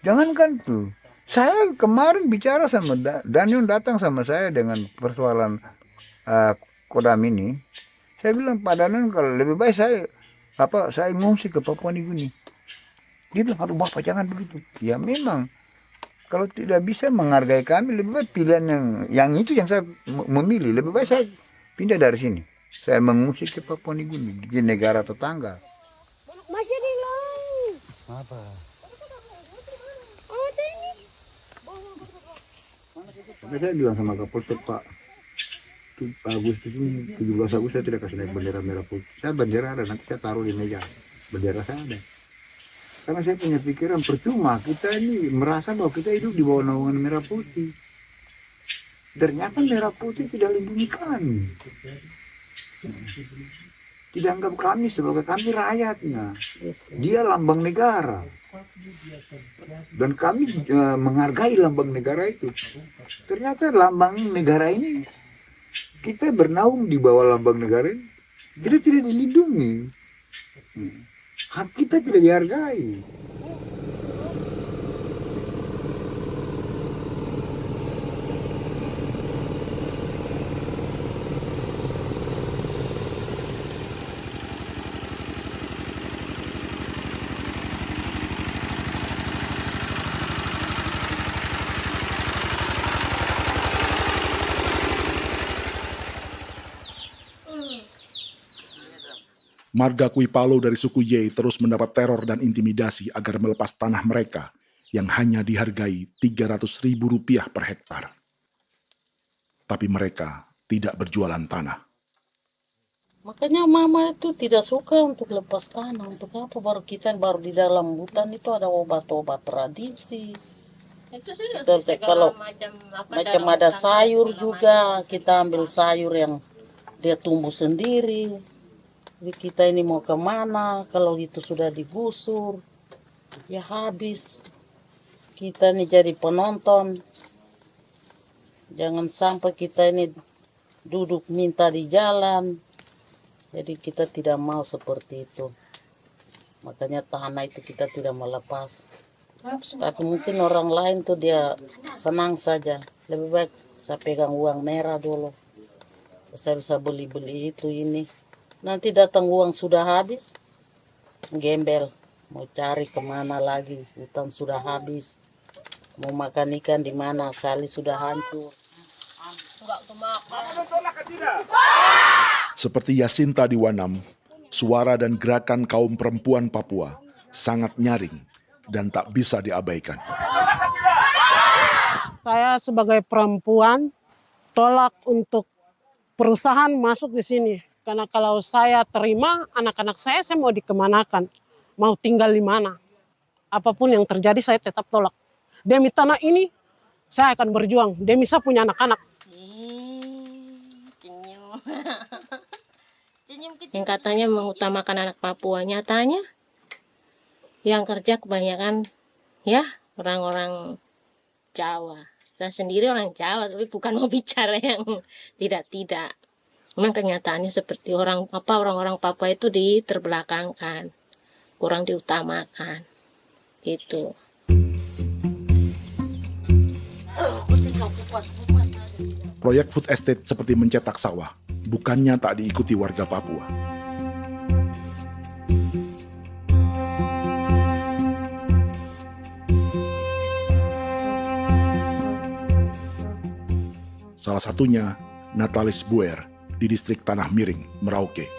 jangankan tuh. Saya kemarin bicara sama Daniel, datang sama saya dengan persoalan Kodam ini. Saya bilang, Pak Daniel, kalau lebih baik saya ngungsi ke Papua Nugini. Dia bilang, aduh Bapak jangan begitu. Ya memang, kalau tidak bisa menghargai kami, lebih baik pilihan yang itu yang saya memilih. Lebih baik saya pindah dari sini. Saya mengungsi ke Papua Nugini, di negara tetangga. Masih di laut. Apa? Saya bilang sama Kapolsek, Pak, Agustus ini 17 Agustus saya tidak kasih naik bendera merah putih. Saya bendera ada, nanti saya taruh di meja. Bendera saya ada. Karena saya punya pikiran percuma kita ini merasa bahwa kita hidup di bawah naungan merah putih. Ternyata merah putih tidak lindungi kami. Tidak anggap kami sebagai kami rakyatnya. Dia lambang negara. Dan kami menghargai lambang negara itu. Ternyata lambang negara ini, kita bernaung di bawah lambang negara ini, kita tidak dilindungi. Hak kita tidak dihargai. Marga Kuipalo dari suku Ye terus mendapat teror dan intimidasi agar melepas tanah mereka yang hanya dihargai Rp300.000 per hektar. Tapi mereka tidak berjualan tanah. Makanya mama itu tidak suka untuk lepas tanah. Untuk apa? Baru di dalam hutan itu ada obat-obat tradisi. Itu sudah Kalau macam ada sayur juga, kita ambil sayur yang dia tumbuh sendiri. Jadi kita ini mau kemana, kalau itu sudah digusur, ya habis. Kita ini jadi penonton. Jangan sampai kita ini duduk minta di jalan. Jadi kita tidak mau seperti itu. Makanya tanah itu kita tidak melepas. Tapi mungkin orang lain tuh dia senang saja. Lebih baik saya pegang uang merah dulu. Saya bisa beli-beli itu ini. Nanti datang uang sudah habis, gembel. Mau cari kemana lagi, hutan sudah habis. Mau makan ikan di mana, kali sudah hancur. Seperti Yasinta di Wanam, suara dan gerakan kaum perempuan Papua sangat nyaring dan tak bisa diabaikan. Saya sebagai perempuan tolak untuk perusahaan masuk di sini. Karena kalau saya terima anak-anak saya mau dikemanakan, mau tinggal di mana. Apapun yang terjadi saya tetap tolak. Demi tanah ini saya akan berjuang, demi saya punya anak-anak. Yang katanya mengutamakan anak Papua, nyatanya yang kerja kebanyakan ya orang-orang Jawa. Saya sendiri orang Jawa, tapi bukan mau bicara yang tidak-tidak. Memang kenyataannya seperti orang-orang Papua itu diterbelakangkan, kurang diutamakan, gitu. Proyek food estate seperti mencetak sawah, bukannya tak diikuti warga Papua. Salah satunya Natalis Buer di distrik Tanah Miring, Merauke.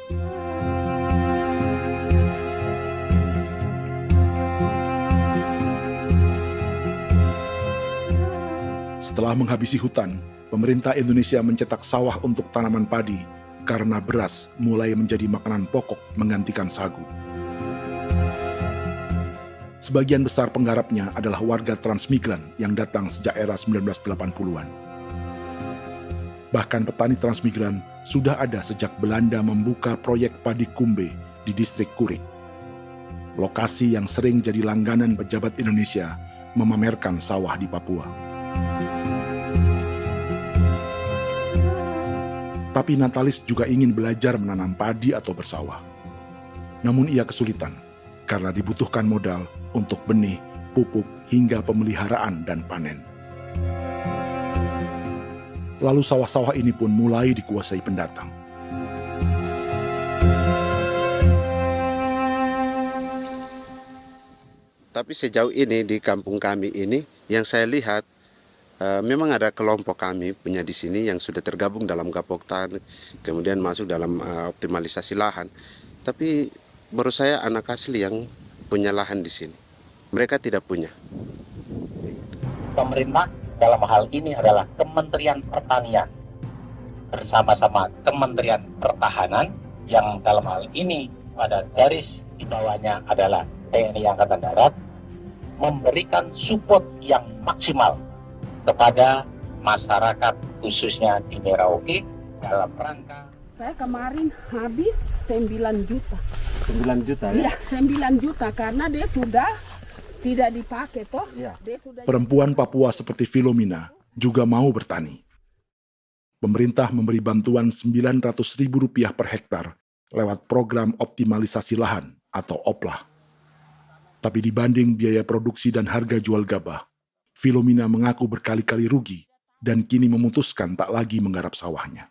Setelah menghabisi hutan, pemerintah Indonesia mencetak sawah untuk tanaman padi karena beras mulai menjadi makanan pokok menggantikan sagu. Sebagian besar penggarapnya adalah warga transmigran yang datang sejak era 1980-an. Bahkan petani transmigran sudah ada sejak Belanda membuka proyek padi kumbe di distrik Kurik. Lokasi yang sering jadi langganan pejabat Indonesia memamerkan sawah di Papua. Tapi Natalis juga ingin belajar menanam padi atau bersawah. Namun ia kesulitan karena dibutuhkan modal untuk benih, pupuk, hingga pemeliharaan dan panen. Lalu sawah-sawah ini pun mulai dikuasai pendatang. Tapi sejauh ini di kampung kami ini yang saya lihat memang ada kelompok kami punya di sini yang sudah tergabung dalam Gapoktan, kemudian masuk dalam optimalisasi lahan. Tapi baru saya anak asli yang punya lahan di sini. Mereka tidak punya. Pemerintah dalam hal ini adalah Kementerian Pertanian bersama-sama Kementerian Pertahanan yang dalam hal ini pada garis di bawahnya adalah TNI Angkatan Darat, memberikan support yang maksimal kepada masyarakat khususnya di Merauke dalam rangka. Saya kemarin habis 9 juta. 9 juta ya? Iya, 9 juta karena dia sudah tidak dipakai toh. Ya. Dia sudah... Perempuan Papua seperti Filomina juga mau bertani. Pemerintah memberi bantuan Rp900.000 per hektar lewat program optimalisasi lahan atau OPLAH. Tapi dibanding biaya produksi dan harga jual gabah, Filomina mengaku berkali-kali rugi dan kini memutuskan tak lagi menggarap sawahnya.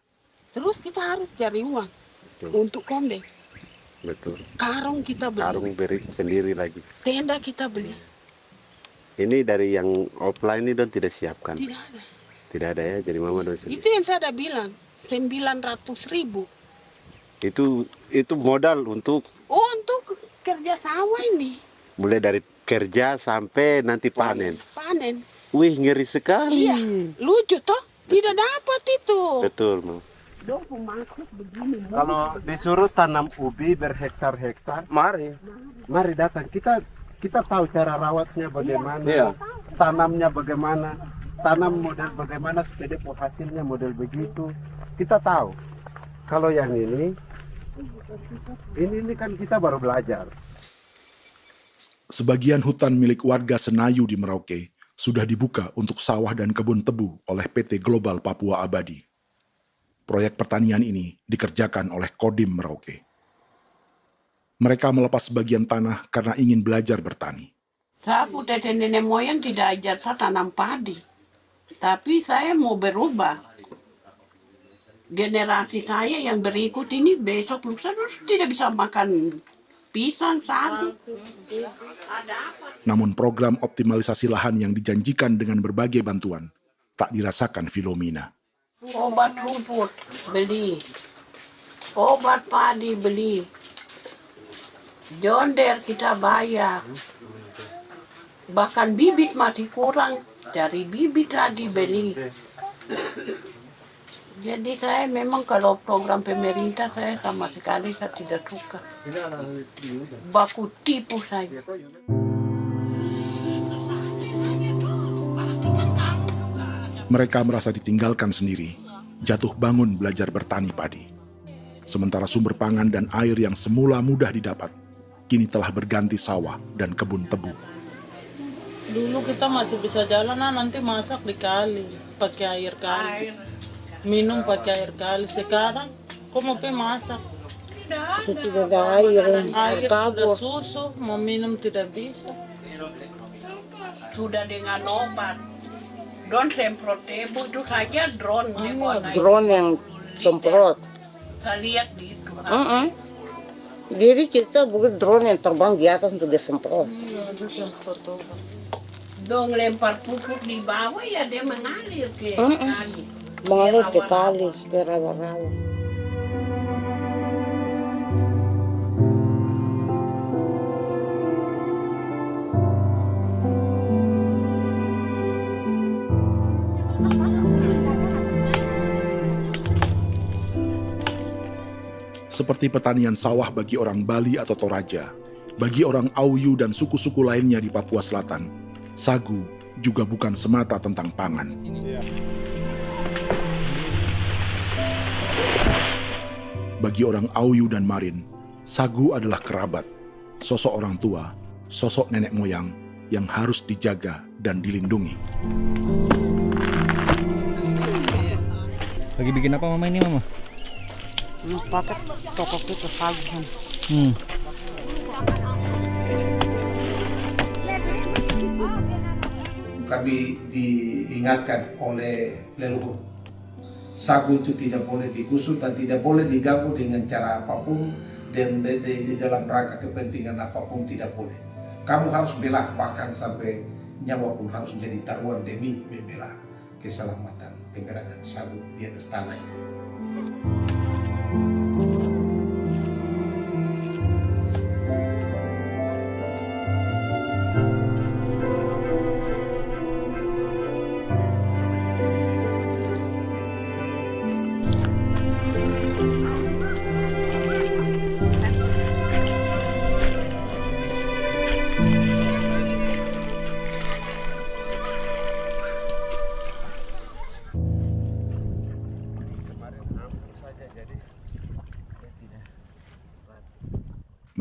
Terus kita harus cari uang untuk kondek. Betul. Karung kita beli. Karung beri sendiri lagi. Tenda kita beli. Ini dari yang offline ini don tidak siapkan. Tidak ada. Tidak ada ya, jadi mama don sendiri. Itu yang saya ada bilang, 900.000. Itu modal untuk kerja sawah ini. Mulai dari kerja sampai nanti panen. Panen. Wih, ngeri sekali. Iya, lucu toh? Tidak dapat itu. Betul, Mam. Dong pemaksud begini. Kalau disuruh tanam ubi berhektar-hektar, mari datang. Kita tahu cara rawatnya bagaimana, Iya. tanamnya bagaimana, tanam model bagaimana supaya hasilnya model begitu. Kita tahu. Kalau yang ini kan kita baru belajar. Sebagian hutan milik warga Senayu di Merauke sudah dibuka untuk sawah dan kebun tebu oleh PT Global Papua Abadi. Proyek pertanian ini dikerjakan oleh Kodim Merauke. Mereka melepas sebagian tanah karena ingin belajar bertani. Saya punya nenek moyang tidak ajar saya tanam padi. Tapi saya mau berubah. Generasi saya yang berikut ini besok lusa tidak bisa makan pisang, sagu. Namun program optimalisasi lahan yang dijanjikan dengan berbagai bantuan tak dirasakan Filomina. Obat rumput beli, obat padi beli, jonder kita bayar, bahkan bibit masih kurang, cari bibit lagi beli. Jadi saya memang kalau program pemerintah saya sama sekali saya tidak suka. Baku tipu saya. Mereka merasa ditinggalkan sendiri, jatuh bangun belajar bertani padi. Sementara sumber pangan dan air yang semula mudah didapat, kini telah berganti sawah dan kebun tebu. Dulu kita masih bisa jalan, nanti masak di kali, pakai air kali. Minum pakai air kali. Sekarang, kok mau masak? Tidak ada air, Air sudah susu, mau minum tidak bisa. Sudah dengan obat. Drone semprot tebu itu saja drone. Drone yang semprot. Saya lihat di itu. Jadi kita bukan drone yang terbang di atas untuk disemprot. Dong lempar pupuk di bawah ya dia mengalir ke kali. Mengalir ke kali, ke rawa-rawa. Seperti pertanian sawah bagi orang Bali atau Toraja, bagi orang Auyu dan suku-suku lainnya di Papua Selatan, sagu juga bukan semata tentang pangan. Bagi orang Auyu dan Marin, sagu adalah kerabat, sosok orang tua, sosok nenek moyang yang harus dijaga dan dilindungi. Lagi bikin apa mama ini mama? Pakai toko itu sagu. Kami diingatkan oleh leluhur, sagu itu tidak boleh digusur dan tidak boleh diganggu dengan cara apapun, dan di dalam rangka kepentingan apapun tidak boleh. Kamu harus bela, bahkan sampai nyawa pun harus menjadi taruhan demi membela keselamatan pergerakan sagu di atas tanah ini.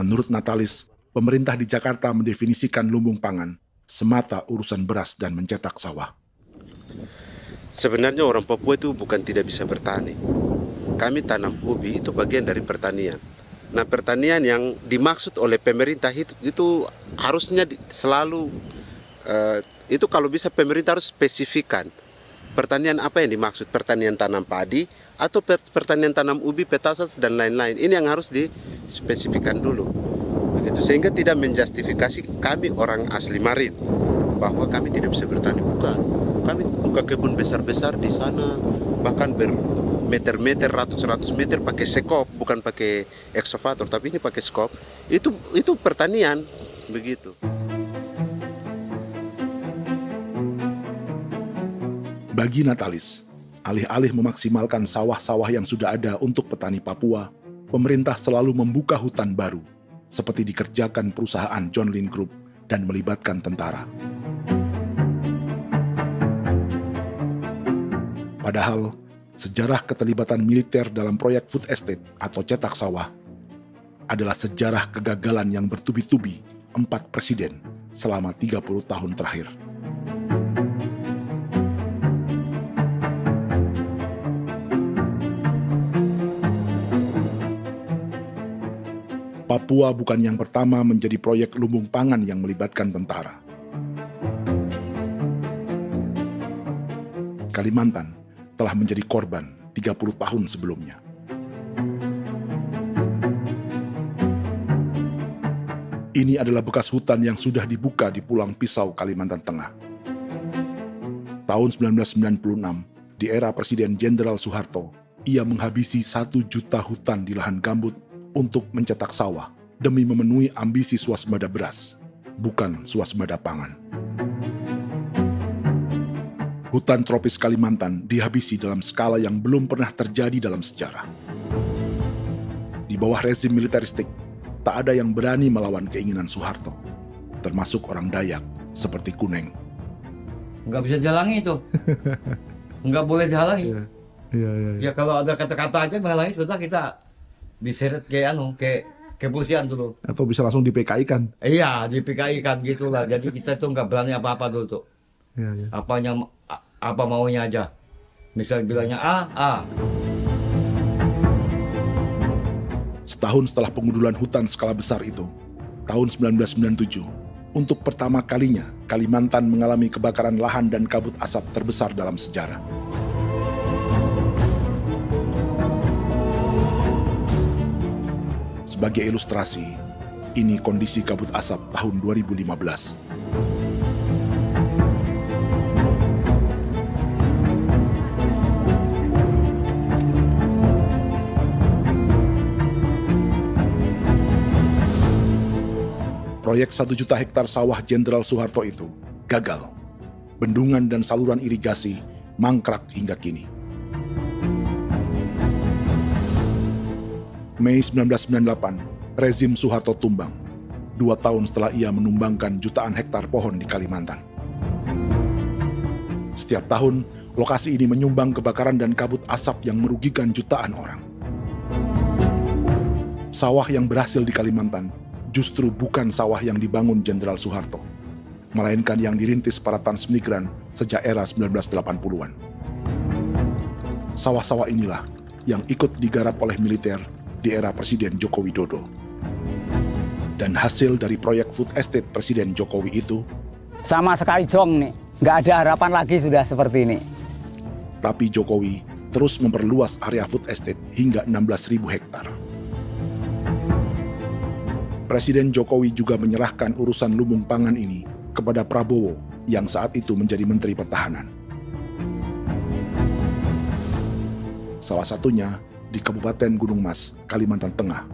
Menurut Natalis, pemerintah di Jakarta mendefinisikan lumbung pangan semata urusan beras dan mencetak sawah. Sebenarnya orang Papua itu bukan tidak bisa bertani. Kami tanam ubi itu bagian dari pertanian. Nah, pertanian yang dimaksud oleh pemerintah itu harusnya selalu itu kalau bisa pemerintah harus spesifikkan pertanian apa yang dimaksud, pertanian tanam padi atau pertanian tanam ubi, petasan dan lain-lain. Ini yang harus dispesifikkan dulu. Begitu, sehingga tidak menjustifikasi kami orang asli Marin bahwa kami tidak bisa bertani. Bukan. Kami buka kebun besar-besar di sana, bahkan bermeter-meter, ratus-ratus meter pakai sekop, bukan pakai ekskavator, tapi ini pakai skop. Itu pertanian, begitu. Bagi Natalis, alih-alih memaksimalkan sawah-sawah yang sudah ada untuk petani Papua, pemerintah selalu membuka hutan baru, seperti dikerjakan perusahaan John Lynn Group dan melibatkan tentara. Padahal, sejarah keterlibatan militer dalam proyek food estate atau cetak sawah adalah sejarah kegagalan yang bertubi-tubi 4 presiden selama 30 tahun terakhir. Papua bukan yang pertama menjadi proyek lumbung pangan yang melibatkan tentara. Kalimantan telah menjadi korban 30 tahun sebelumnya. Ini adalah bekas hutan yang sudah dibuka di Pulang Pisau, Kalimantan Tengah. Tahun 1996, di era Presiden Jenderal Soeharto, ia menghabisi 1 juta hutan di lahan gambut untuk mencetak sawah demi memenuhi ambisi swasembada beras, bukan swasembada pangan. Hutan tropis Kalimantan dihabisi dalam skala yang belum pernah terjadi dalam sejarah. Di bawah rezim militeristik, tak ada yang berani melawan keinginan Soeharto, termasuk orang Dayak seperti Kuneng. Nggak bisa dihalangi itu. Nggak boleh dihalangi. Ya kalau ada kata-kata aja menghalangi, sudah kita diseret ke kepolisian dulu. Atau bisa langsung di PKI-kan. Iya, di PKI-kan gitulah. Jadi kita tuh nggak berani apa-apa dulu tuh. Apa maunya aja. Misal bilangnya A. Setahun setelah pengundulan hutan skala besar itu, tahun 1997, untuk pertama kalinya Kalimantan mengalami kebakaran lahan dan kabut asap terbesar dalam sejarah. Sebagai ilustrasi, ini kondisi kabut asap tahun 2015. Proyek 1 juta hektar sawah Jenderal Soeharto itu gagal. Bendungan dan saluran irigasi mangkrak hingga kini. Mei 1998, rezim Soeharto tumbang, 2 tahun setelah ia menumbangkan jutaan hektar pohon di Kalimantan. Setiap tahun, lokasi ini menyumbang kebakaran dan kabut asap yang merugikan jutaan orang. Sawah yang berhasil di Kalimantan justru bukan sawah yang dibangun Jenderal Soeharto, melainkan yang dirintis para transmigran sejak era 1980-an. Sawah-sawah inilah yang ikut digarap oleh militer di era Presiden Joko Widodo. Dan hasil dari proyek food estate Presiden Jokowi itu sama sekali jong nih, nggak ada harapan lagi sudah seperti ini. Tapi Jokowi terus memperluas area food estate hingga 16.000 hektar. Presiden Jokowi juga menyerahkan urusan lumbung pangan ini kepada Prabowo yang saat itu menjadi Menteri Pertahanan. Salah satunya di Kabupaten Gunung Mas, Kalimantan Tengah,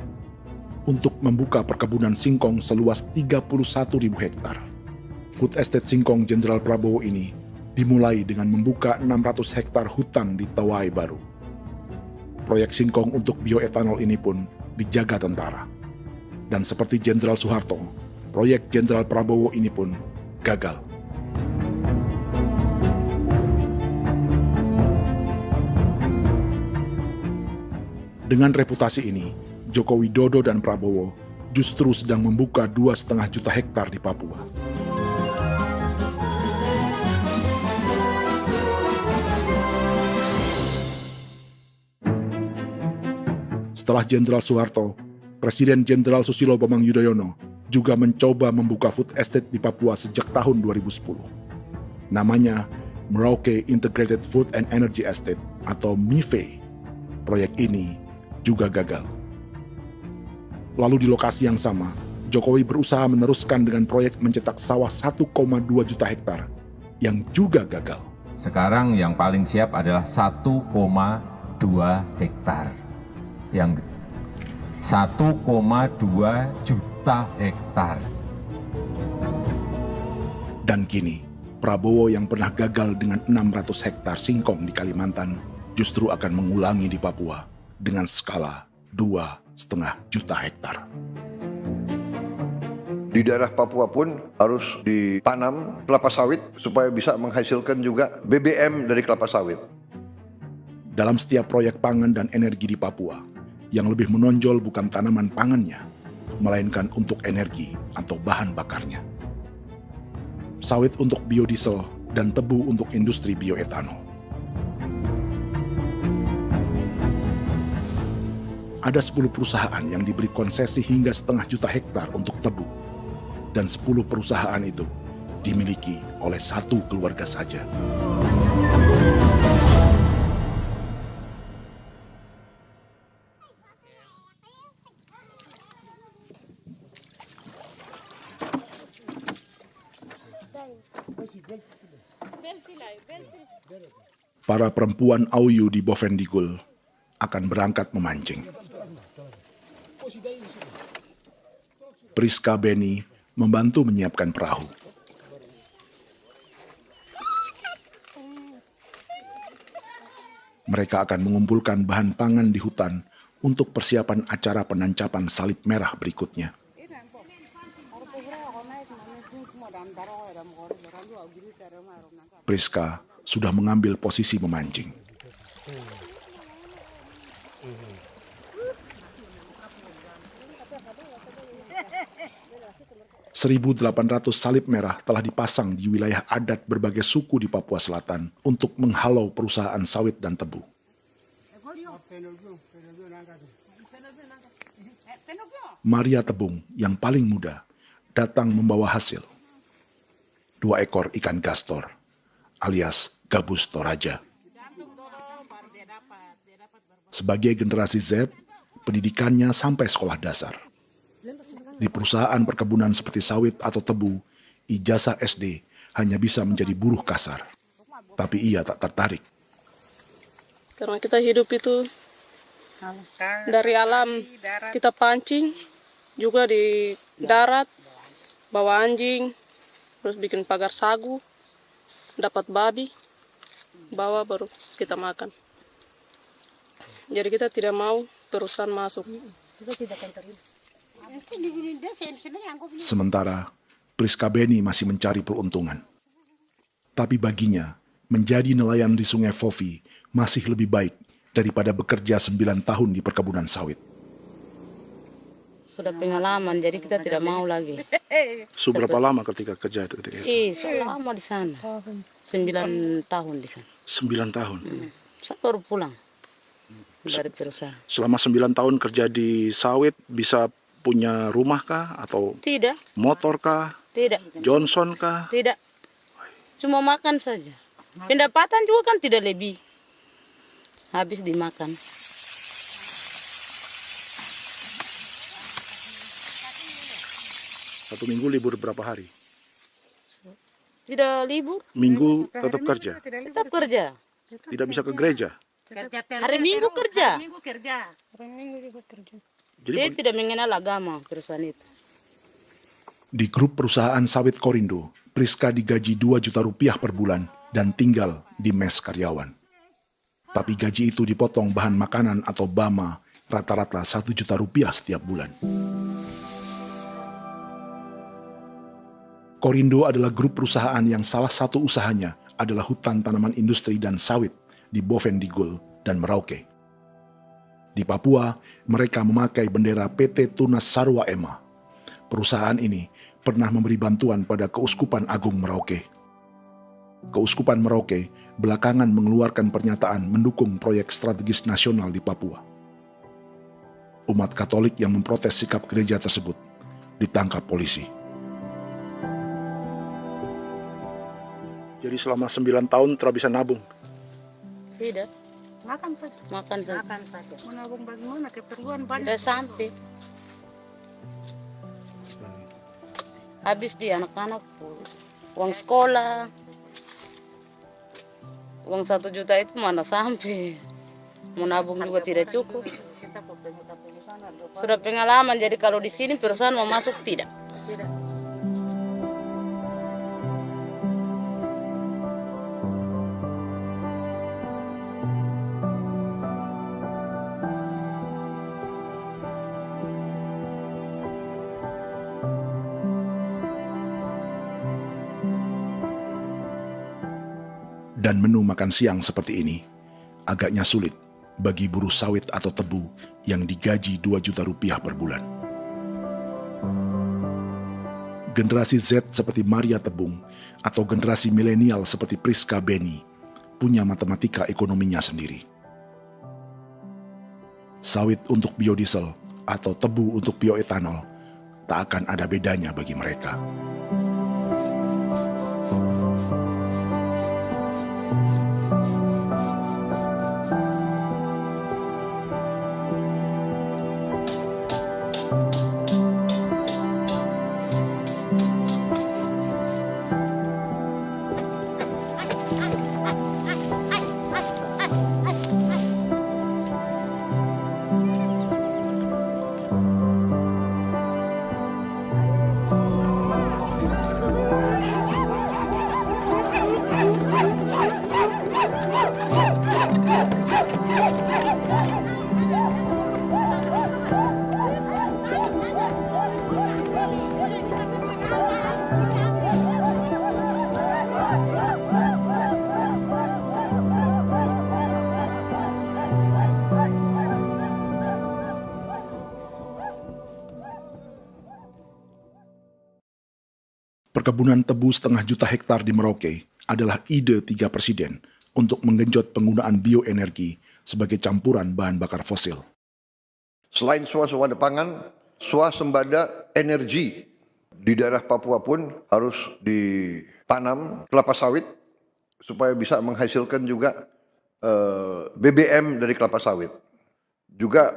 untuk membuka perkebunan singkong seluas 31.000 hektar. Food Estate Singkong Jenderal Prabowo ini dimulai dengan membuka 600 hektar hutan di Tawai Baru. Proyek singkong untuk bioetanol ini pun dijaga tentara. Dan seperti Jenderal Soeharto, proyek Jenderal Prabowo ini pun gagal. Dengan reputasi ini, Joko Widodo dan Prabowo justru sedang membuka 2,5 juta hektar di Papua. Setelah Jenderal Soeharto, Presiden Jenderal Susilo Bambang Yudhoyono juga mencoba membuka food estate di Papua sejak tahun 2010. Namanya Merauke Integrated Food and Energy Estate atau MIFE. Proyek ini juga gagal. Lalu di lokasi yang sama, Jokowi berusaha meneruskan dengan proyek mencetak sawah 1,2 juta hektar yang juga gagal. Sekarang yang paling siap adalah 1,2 hektar. Yang 1,2 juta hektar. Dan kini, Prabowo yang pernah gagal dengan 600 hektar singkong di Kalimantan justru akan mengulangi di Papua dengan skala 2,5 juta hektar. Di daerah Papua pun harus ditanam kelapa sawit supaya bisa menghasilkan juga BBM dari kelapa sawit. Dalam setiap proyek pangan dan energi di Papua, yang lebih menonjol bukan tanaman pangannya, melainkan untuk energi atau bahan bakarnya. Sawit untuk biodiesel dan tebu untuk industri bioetanol. Ada 10 perusahaan yang diberi konsesi hingga 0,5 juta hektar untuk tebu. Dan 10 perusahaan itu dimiliki oleh satu keluarga saja. Para perempuan Auyu di Bovendigul akan berangkat memancing. Priska Beni membantu menyiapkan perahu. Mereka akan mengumpulkan bahan pangan di hutan untuk persiapan acara penancapan salib merah berikutnya. Priska sudah mengambil posisi memancing. .800 salib merah telah dipasang di wilayah adat berbagai suku di Papua Selatan untuk menghalau perusahaan sawit dan tebu. Maria Tebung yang paling muda datang membawa hasil. 2 ekor ikan gastor alias gabus toraja. Sebagai generasi Z, pendidikannya sampai sekolah dasar. Di perusahaan perkebunan seperti sawit atau tebu, ijazah SD hanya bisa menjadi buruh kasar. Tapi ia tak tertarik. Karena kita hidup itu dari alam, kita pancing, juga di darat, bawa anjing, terus bikin pagar sagu, dapat babi, bawa baru kita makan. Jadi kita tidak mau perusahaan masuk. Sementara Priska Beni masih mencari peruntungan. Tapi baginya, menjadi nelayan di Sungai Fofi masih lebih baik daripada bekerja 9 tahun di perkebunan sawit. sudah pengalaman, jadi kita tidak mau lagi. Seberapa lama ketika kerja itu? Selama di sana. 9 tahun di sana. 9 tahun? Saya baru pulang dari perusahaan. Selama 9 tahun kerja di sawit, bisa punya rumah kah? Atau Tidak. motor kah? Tidak. Johnson kah? Tidak. Cuma makan saja. Pendapatan juga kan tidak lebih. Habis dimakan. Satu minggu libur berapa hari? Tidak libur. Minggu tetap kerja? Tetap kerja. Tidak bisa ke gereja? Hari Minggu kerja. Hari Minggu juga kerja. Dia tidak mengenal agama perusahaan itu. Di grup perusahaan sawit Korindo, Priska digaji 2 juta rupiah per bulan dan tinggal di mes karyawan. Tapi gaji itu dipotong bahan makanan atau BAMA rata-rata 1 juta rupiah setiap bulan. Korindo adalah grup perusahaan yang salah satu usahanya adalah hutan tanaman industri dan sawit di Bovendigul dan Merauke. Di Papua, mereka memakai bendera PT Tunas Sarwa Ema. Perusahaan ini pernah memberi bantuan pada Keuskupan Agung Merauke. Keuskupan Merauke belakangan mengeluarkan pernyataan mendukung proyek strategis nasional di Papua. Umat Katolik yang memprotes sikap gereja tersebut ditangkap polisi. Jadi selama 9 tahun tidak bisa nabung? Tidak. Makan saja. Makan saja. Makan saja. Menabung bagaimana? Keperluan banyak. Tidak sampai. Habis di anak-anak uang sekolah. Uang 1 juta itu mana sampai. Menabung juga tidak cukup. Sudah pengalaman, jadi kalau di sini perusahaan mau masuk tidak. Dan menu makan siang seperti ini agaknya sulit bagi buruh sawit atau tebu yang digaji 2 juta rupiah per bulan. Generasi Z seperti Maria Tebung atau generasi milenial seperti Priska Beni punya matematika ekonominya sendiri. Sawit untuk biodiesel atau tebu untuk bioetanol tak akan ada bedanya bagi mereka. Perkebunan tebu 1,5 juta hektar di Merauke adalah ide 3 presiden untuk menggenjot penggunaan bioenergi sebagai campuran bahan bakar fosil. Selain swasembada pangan, swasembada energi di daerah Papua pun harus ditanam kelapa sawit supaya bisa menghasilkan juga BBM dari kelapa sawit. Juga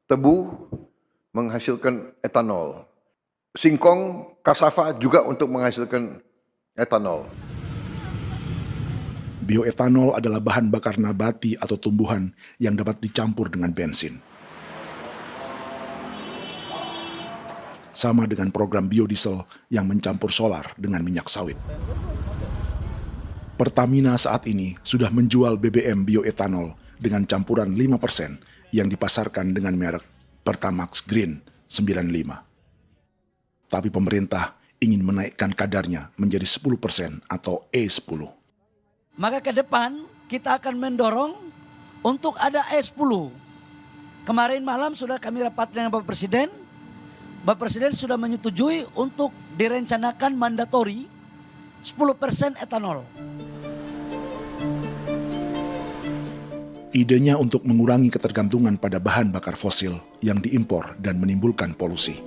tebu menghasilkan etanol. Singkong, kasava juga untuk menghasilkan etanol. Bioetanol adalah bahan bakar nabati atau tumbuhan yang dapat dicampur dengan bensin. Sama dengan program biodiesel yang mencampur solar dengan minyak sawit. Pertamina saat ini sudah menjual BBM bioetanol dengan campuran 5% yang dipasarkan dengan merek Pertamax Green 95. Tapi pemerintah ingin menaikkan kadarnya menjadi 10% atau E10. Maka ke depan kita akan mendorong untuk ada E10. Kemarin malam sudah kami rapat dengan Bapak Presiden. Bapak Presiden sudah menyetujui untuk direncanakan mandatori 10% etanol. Idenya untuk mengurangi ketergantungan pada bahan bakar fosil yang diimpor dan menimbulkan polusi.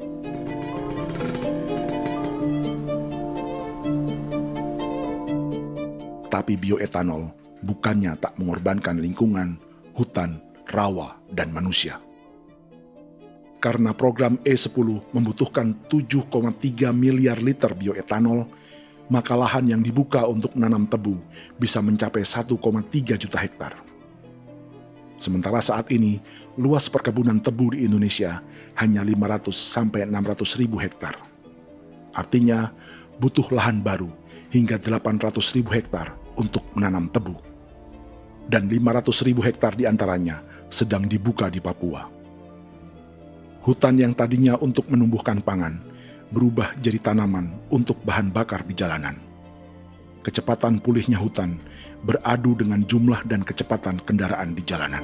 Tapi bioetanol bukannya tak mengorbankan lingkungan, hutan, rawa, dan manusia. Karena program E10 membutuhkan 7,3 miliar liter bioetanol, maka lahan yang dibuka untuk menanam tebu bisa mencapai 1,3 juta hektar. Sementara saat ini, luas perkebunan tebu di Indonesia hanya 500 sampai 600 ribu hektar. Artinya, butuh lahan baru hingga 800 ribu hektar untuk menanam tebu. Dan 500 ribu hektar diantaranya sedang dibuka di Papua. Hutan yang tadinya untuk menumbuhkan pangan berubah jadi tanaman untuk bahan bakar di jalanan. Kecepatan pulihnya hutan beradu dengan jumlah dan kecepatan kendaraan di jalanan.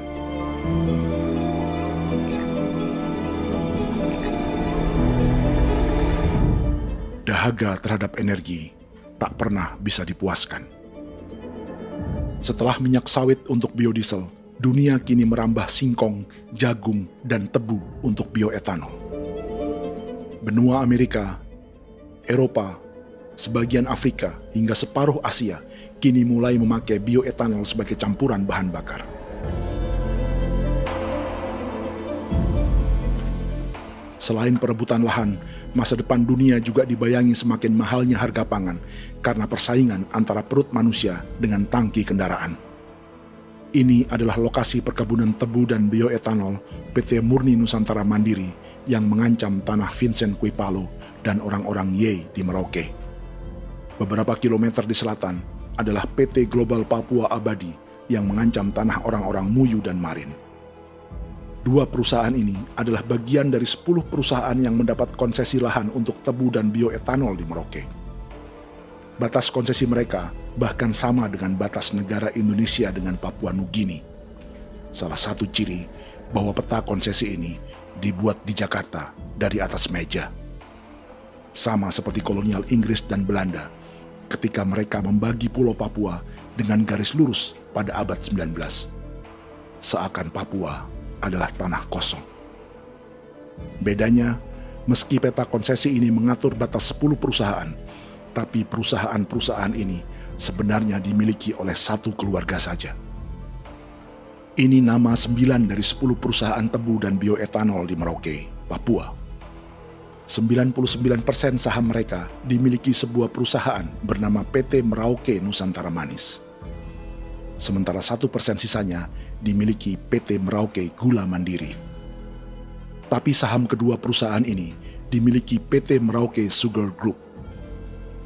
Dahaga terhadap energi tak pernah bisa dipuaskan. Setelah minyak sawit untuk biodiesel, dunia kini merambah singkong, jagung, dan tebu untuk bioetanol. Benua Amerika, Eropa, sebagian Afrika, hingga separuh Asia kini mulai memakai bioetanol sebagai campuran bahan bakar. Selain perebutan lahan, masa depan dunia juga dibayangi semakin mahalnya harga pangan karena persaingan antara perut manusia dengan tangki kendaraan. Ini adalah lokasi perkebunan tebu dan bioetanol PT Murni Nusantara Mandiri yang mengancam tanah Vincent Quipalo dan orang-orang Ye di Merauke. Beberapa kilometer di selatan adalah PT Global Papua Abadi yang mengancam tanah orang-orang Muyu dan Marin. Dua perusahaan ini adalah bagian dari 10 perusahaan yang mendapat konsesi lahan untuk tebu dan bioetanol di Merauke. Batas konsesi mereka bahkan sama dengan batas negara Indonesia dengan Papua Nugini. Salah satu ciri bahwa peta konsesi ini dibuat di Jakarta dari atas meja. Sama seperti kolonial Inggris dan Belanda ketika mereka membagi Pulau Papua dengan garis lurus pada abad 19. Seakan Papua adalah tanah kosong. Bedanya, meski peta konsesi ini mengatur batas 10 perusahaan, tapi perusahaan-perusahaan ini sebenarnya dimiliki oleh satu keluarga saja. Ini nama 9 dari 10 perusahaan tebu dan bioetanol di Merauke, Papua. 99% saham mereka dimiliki sebuah perusahaan bernama PT Merauke Nusantara Manis. Sementara 1% sisanya dimiliki PT Merauke Gula Mandiri. Tapi saham kedua perusahaan ini dimiliki PT Merauke Sugar Group.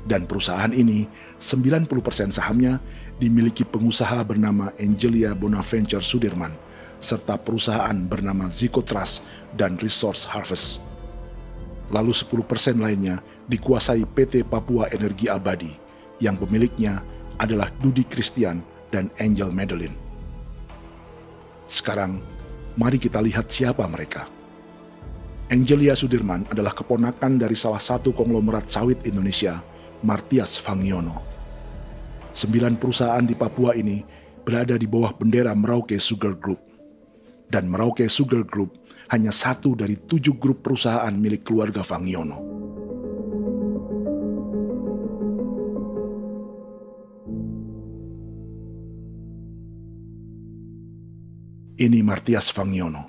Dan perusahaan ini, 90% sahamnya dimiliki pengusaha bernama Angelia Bonaventure Sudirman, serta perusahaan bernama Zico Trust dan Resource Harvest. Lalu 10% lainnya dikuasai PT Papua Energi Abadi, yang pemiliknya adalah Dudi Christian dan Angel Madeline. Sekarang, mari kita lihat siapa mereka. Angelia Sudirman adalah keponakan dari salah satu konglomerat sawit Indonesia, Martias Fangiono. 9 perusahaan di Papua ini berada di bawah bendera Merauke Sugar Group. Dan Merauke Sugar Group hanya satu dari 7 grup perusahaan milik keluarga Fangiono. Ini Martias Fangiono.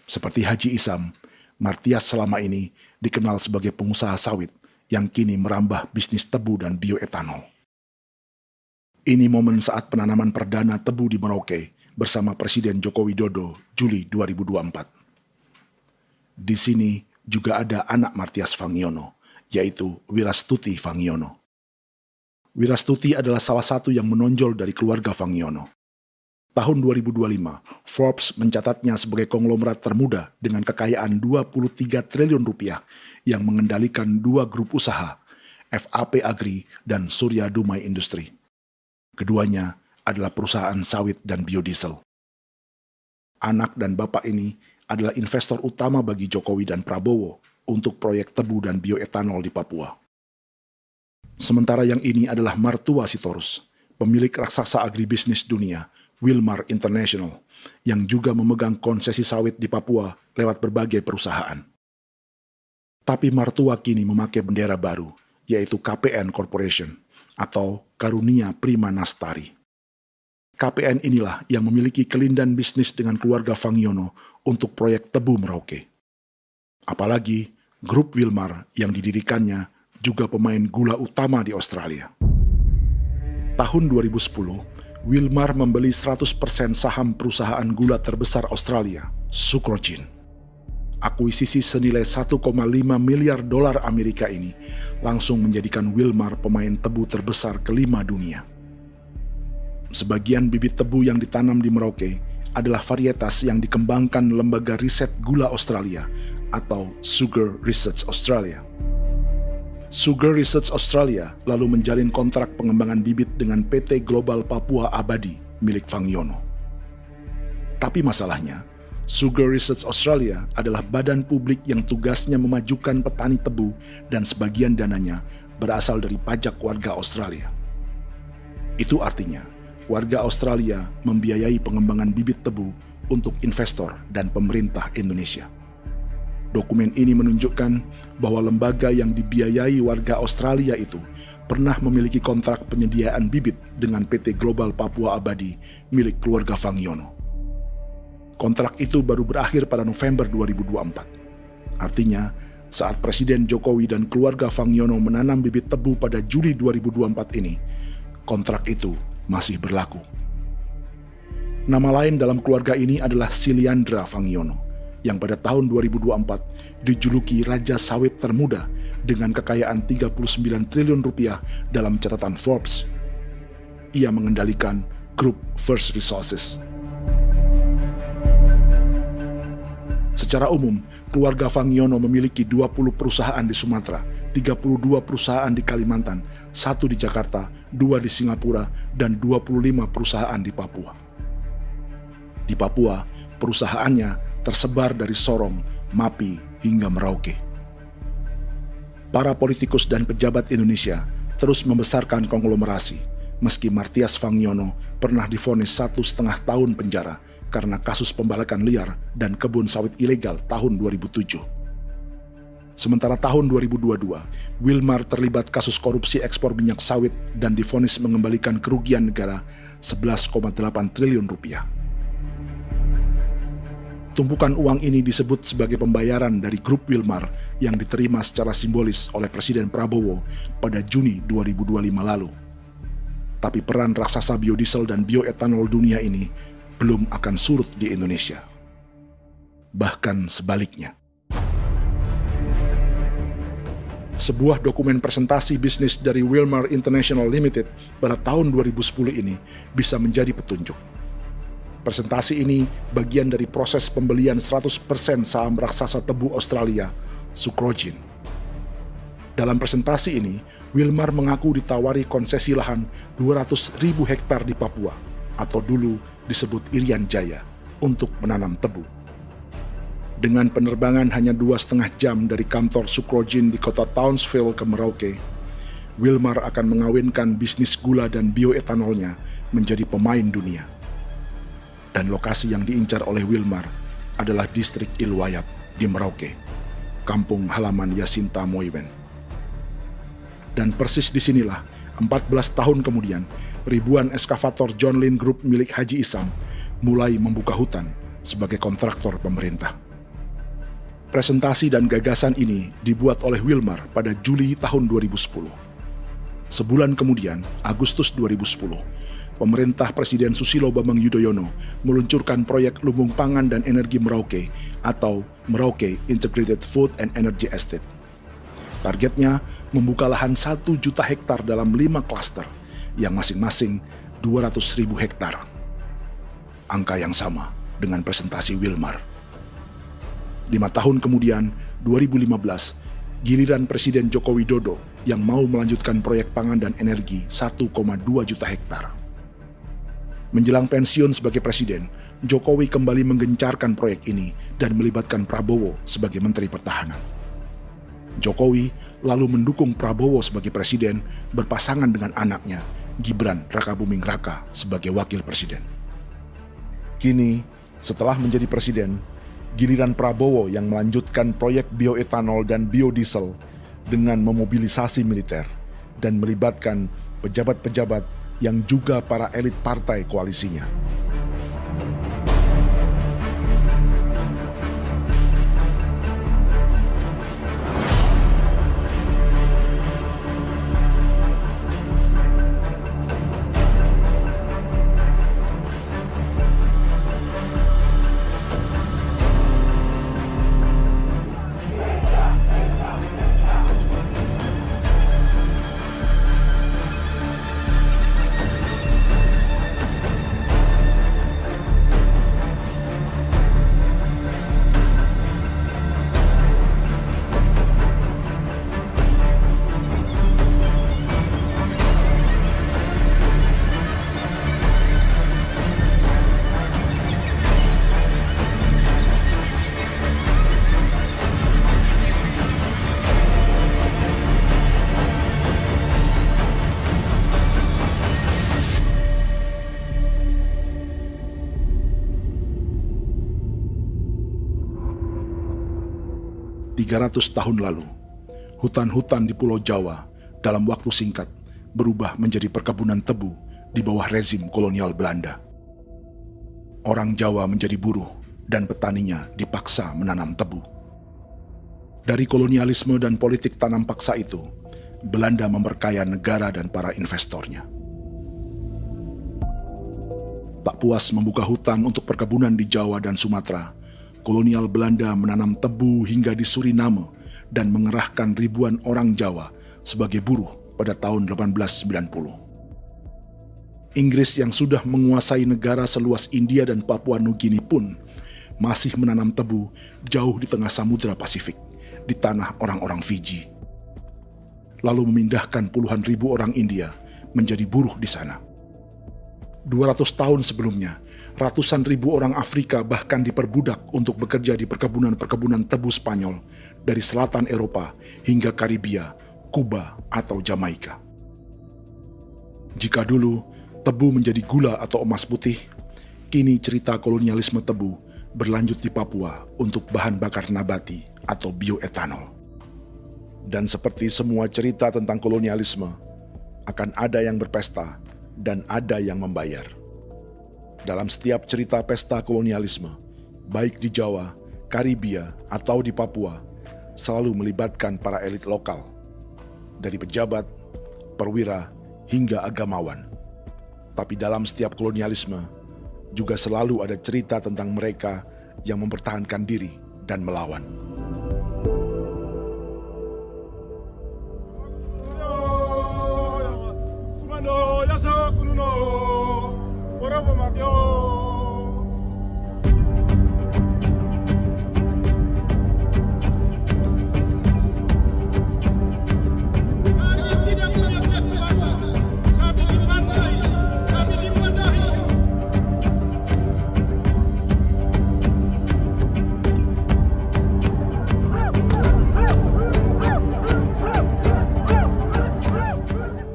Seperti Haji Isam, Martias selama ini dikenal sebagai pengusaha sawit yang kini merambah bisnis tebu dan bioetanol. Ini momen saat penanaman perdana tebu di Merauke bersama Presiden Joko Widodo Juli 2024. Di sini juga ada anak Martias Fangiono, yaitu Wirastuti Fangiono. Wirastuti adalah salah satu yang menonjol dari keluarga Fangiono. Tahun 2025, Forbes mencatatnya sebagai konglomerat termuda dengan kekayaan 23 triliun rupiah yang mengendalikan 2 grup usaha, FAP Agri dan Surya Dumai Industri. Keduanya adalah perusahaan sawit dan biodiesel. Anak dan bapak ini adalah investor utama bagi Jokowi dan Prabowo untuk proyek tebu dan bioetanol di Papua. Sementara yang ini adalah mertua Sitorus, pemilik raksasa agribisnis dunia, Wilmar International, yang juga memegang konsesi sawit di Papua lewat berbagai perusahaan. Tapi mertua kini memakai bendera baru, yaitu KPN Corporation atau Karunia Prima Nastari. KPN inilah yang memiliki kelindan bisnis dengan keluarga Fangiono untuk proyek tebu Merauke. Apalagi grup Wilmar yang didirikannya juga pemain gula utama di Australia. Tahun 2010, Wilmar membeli 100% saham perusahaan gula terbesar Australia, Sucrogin. Akuisisi senilai 1,5 miliar dolar Amerika ini langsung menjadikan Wilmar pemain tebu terbesar kelima dunia. Sebagian bibit tebu yang ditanam di Merauke adalah varietas yang dikembangkan Lembaga Riset Gula Australia atau Sugar Research Australia. Sugar Research Australia lalu menjalin kontrak pengembangan bibit dengan PT Global Papua Abadi milik Fangiono. Tapi masalahnya, Sugar Research Australia adalah badan publik yang tugasnya memajukan petani tebu dan sebagian dananya berasal dari pajak warga Australia. Itu artinya, warga Australia membiayai pengembangan bibit tebu untuk investor dan pemerintah Indonesia. Dokumen ini menunjukkan bahwa lembaga yang dibiayai warga Australia itu pernah memiliki kontrak penyediaan bibit dengan PT Global Papua Abadi milik keluarga Fangiono. Kontrak itu baru berakhir pada November 2024. Artinya, saat Presiden Jokowi dan keluarga Fangiono menanam bibit tebu pada Juli 2024 ini, kontrak itu masih berlaku. Nama lain dalam keluarga ini adalah Siliandra Fangiono, yang pada tahun 2024 dijuluki Raja Sawit Termuda dengan kekayaan 39 triliun rupiah dalam catatan Forbes. Ia mengendalikan grup First Resources. Secara umum, keluarga Fangiono memiliki 20 perusahaan di Sumatera, 32 perusahaan di Kalimantan, 1 di Jakarta, 2 di Singapura, dan 25 perusahaan di Papua. Di Papua, perusahaannya tersebar dari Sorong, Mapi, hingga Merauke. Para politikus dan pejabat Indonesia terus membesarkan konglomerasi, meski Martias Fangiono pernah divonis 1,5 tahun penjara karena kasus pembalakan liar dan kebun sawit ilegal tahun 2007. Sementara tahun 2022, Wilmar terlibat kasus korupsi ekspor minyak sawit dan divonis mengembalikan kerugian negara 11,8 triliun rupiah. Tumpukan uang ini disebut sebagai pembayaran dari grup Wilmar yang diterima secara simbolis oleh Presiden Prabowo pada Juni 2025 lalu. Tapi peran raksasa biodiesel dan bioetanol dunia ini belum akan surut di Indonesia. Bahkan sebaliknya. Sebuah dokumen presentasi bisnis dari Wilmar International Limited pada tahun 2010 ini bisa menjadi petunjuk. Presentasi ini bagian dari proses pembelian 100% saham raksasa tebu Australia, Sucrogin. Dalam presentasi ini, Wilmar mengaku ditawari konsesi lahan 200.000 hektar di Papua, atau dulu disebut Irian Jaya, untuk menanam tebu. Dengan penerbangan hanya 2,5 jam dari kantor Sucrogin di kota Townsville ke Merauke, Wilmar akan mengawinkan bisnis gula dan bioetanolnya menjadi pemain dunia. Dan lokasi yang diincar oleh Wilmar adalah distrik Ilwayap di Merauke, kampung halaman Yasinta Moiwen. Dan persis disinilah, 14 tahun kemudian, ribuan eskavator John Lynn Group milik Haji Isam mulai membuka hutan sebagai kontraktor pemerintah. Presentasi dan gagasan ini dibuat oleh Wilmar pada Juli tahun 2010. Sebulan kemudian, Agustus 2010, pemerintah Presiden Susilo Bambang Yudhoyono meluncurkan proyek Lumbung Pangan dan Energi Merauke atau Merauke Integrated Food and Energy Estate. Targetnya membuka lahan 1 juta hektar dalam 5 klaster yang masing-masing 200.000 hektar. Angka yang sama dengan presentasi Wilmar. 5 tahun kemudian, 2015, giliran Presiden Joko Widodo yang mau melanjutkan proyek pangan dan energi 1,2 juta hektar. Menjelang pensiun sebagai presiden, Jokowi kembali menggencarkan proyek ini dan melibatkan Prabowo sebagai Menteri Pertahanan. Jokowi lalu mendukung Prabowo sebagai presiden berpasangan dengan anaknya, Gibran Rakabuming Raka sebagai wakil presiden. Kini, setelah menjadi presiden, giliran Prabowo yang melanjutkan proyek bioetanol dan biodiesel dengan memobilisasi militer dan melibatkan pejabat-pejabat yang juga para elit partai koalisinya. ...300 tahun lalu, hutan-hutan di Pulau Jawa dalam waktu singkat berubah menjadi perkebunan tebu di bawah rezim kolonial Belanda. Orang Jawa menjadi buruh dan petaninya dipaksa menanam tebu. Dari kolonialisme dan politik tanam paksa itu, Belanda memperkaya negara dan para investornya. Tak puas membuka hutan untuk perkebunan di Jawa dan Sumatera, kolonial Belanda menanam tebu hingga di Suriname dan mengerahkan ribuan orang Jawa sebagai buruh pada tahun 1890. Inggris yang sudah menguasai negara seluas India dan Papua Nugini pun masih menanam tebu jauh di tengah Samudra Pasifik, di tanah orang-orang Fiji. Lalu memindahkan puluhan ribu orang India menjadi buruh di sana. 200 tahun sebelumnya, ratusan ribu orang Afrika bahkan diperbudak untuk bekerja di perkebunan-perkebunan tebu Spanyol dari selatan Eropa hingga Karibia, Kuba, atau Jamaika. Jika dulu tebu menjadi gula atau emas putih, kini cerita kolonialisme tebu berlanjut di Papua untuk bahan bakar nabati atau bioetanol. Dan seperti semua cerita tentang kolonialisme, akan ada yang berpesta dan ada yang membayar. Dalam setiap cerita pesta kolonialisme, baik di Jawa, Karibia, atau di Papua, selalu melibatkan para elit lokal, dari pejabat, perwira, hingga agamawan. Tapi dalam setiap kolonialisme, juga selalu ada cerita tentang mereka yang mempertahankan diri dan melawan.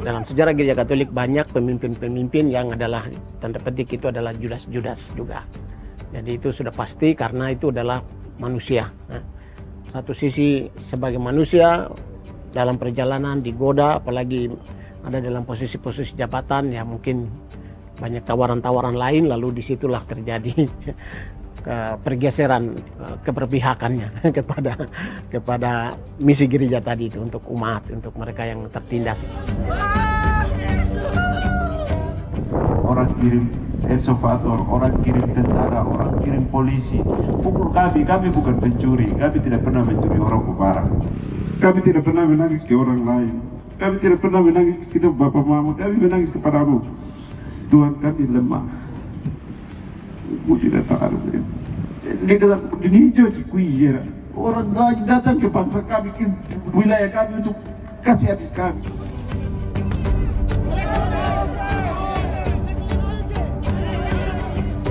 Dalam sejarah Gereja Katolik banyak pemimpin-pemimpin yang adalah tanda petik itu adalah Judas juga. Jadi itu sudah pasti karena itu adalah manusia. Satu sisi sebagai manusia dalam perjalanan digoda, apalagi ada dalam posisi-posisi jabatan ya mungkin banyak tawaran-tawaran lain, lalu disitulah terjadi pergeseran keberpihakannya kepada misi gereja tadi itu untuk umat, untuk mereka yang tertindas. Orang kirim eksavator, orang kirim tentara, orang kirim polisi. Pukul kami bukan pencuri, kami tidak pernah mencuri orang barang. Kami tidak pernah menangis ke orang lain. Kami tidak pernah menangis ke kita bapak mama, kami menangis kepadamu. Tuhan kami lemah. Aku tidak tahu. Dia kata, ini hijau cikui ya. Orang lain datang ke bangsa kami, ke wilayah kami untuk kasih habis kami.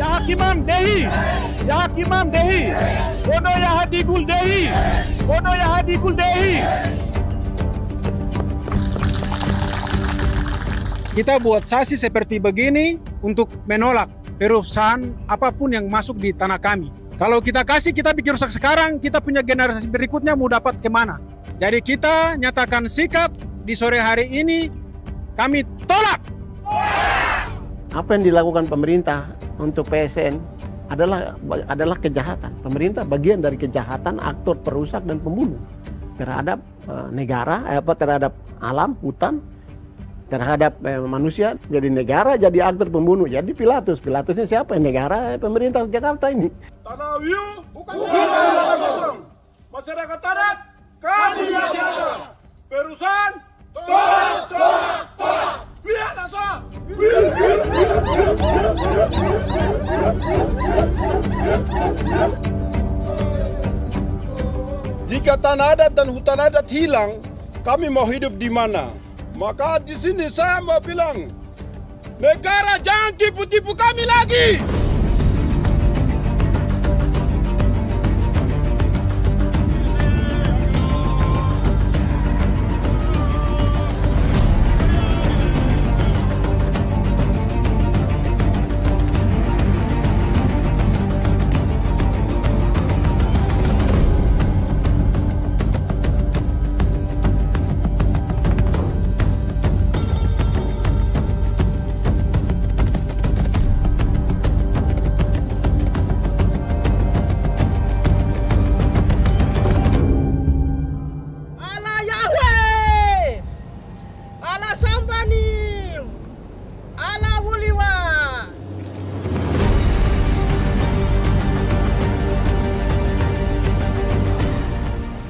Ya Hakimam Dehi, Ya Hakimam Dehi, Bono Ya Hadikul Dehi, Bono Ya Hadikul Dehi. Kita buat sasi seperti begini untuk menolak perusahaan apapun yang masuk di tanah kami. Kalau kita kasih, kita bikin rusak sekarang, kita punya generasi berikutnya mau dapat kemana? Jadi kita nyatakan sikap di sore hari ini, kami tolak. Apa yang dilakukan pemerintah untuk PSN adalah kejahatan. Pemerintah bagian dari kejahatan, aktor perusak dan pembunuh terhadap negara, terhadap alam, hutan, terhadap manusia. Jadi negara jadi aktor pembunuh. Jadi Pilatusnya siapa? Negara, pemerintah Jakarta ini. Tanah Wiu bukan tanah kosong. Masyarakat adat kami rasakan. Perusahaan tolak. Biar asal. Jika tanah adat dan hutan adat hilang, kami mau hidup di mana? Maka di sini saya mau bilang, negara jangan tipu-tipu kami lagi.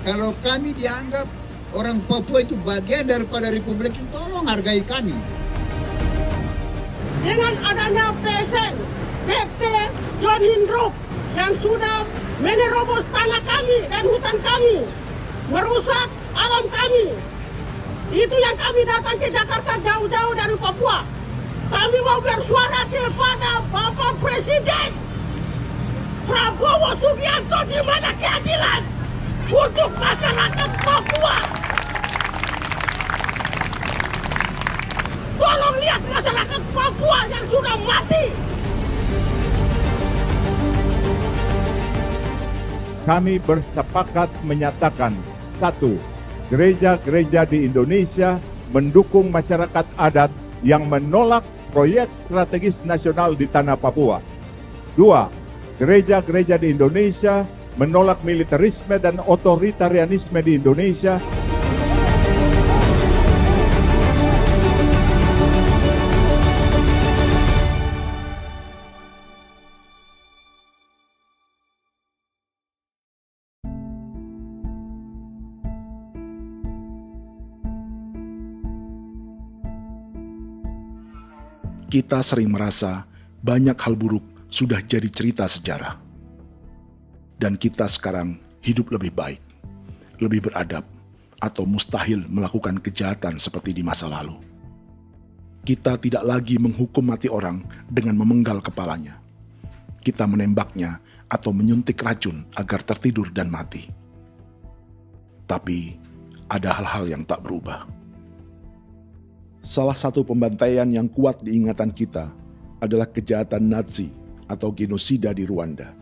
Kalau kami dianggap orang Papua itu bagian daripada Republik ini, tolong hargai kami. Dengan adanya PSN, PT John Lindrop yang sudah menerobos tanah kami dan hutan kami, merusak alam kami. Itu yang kami datang ke Jakarta jauh-jauh dari Papua. Kami mau bersuara kepada Bapak Presiden Prabowo Subianto, di mana keadilan untuk masyarakat Papua. Tolong lihat masyarakat Papua yang sudah mati. Kami bersepakat menyatakan, 1. Gereja-gereja di Indonesia mendukung masyarakat adat yang menolak proyek strategis nasional di tanah Papua. 2. Gereja-gereja di Indonesia menolak militerisme dan otoritarianisme di Indonesia. Kita sering merasa banyak hal buruk sudah jadi cerita sejarah. Dan kita sekarang hidup lebih baik, lebih beradab, atau mustahil melakukan kejahatan seperti di masa lalu. Kita tidak lagi menghukum mati orang dengan memenggal kepalanya. Kita menembaknya atau menyuntik racun agar tertidur dan mati. Tapi ada hal-hal yang tak berubah. Salah satu pembantaian yang kuat di ingatan kita adalah kejahatan Nazi atau genosida di Rwanda.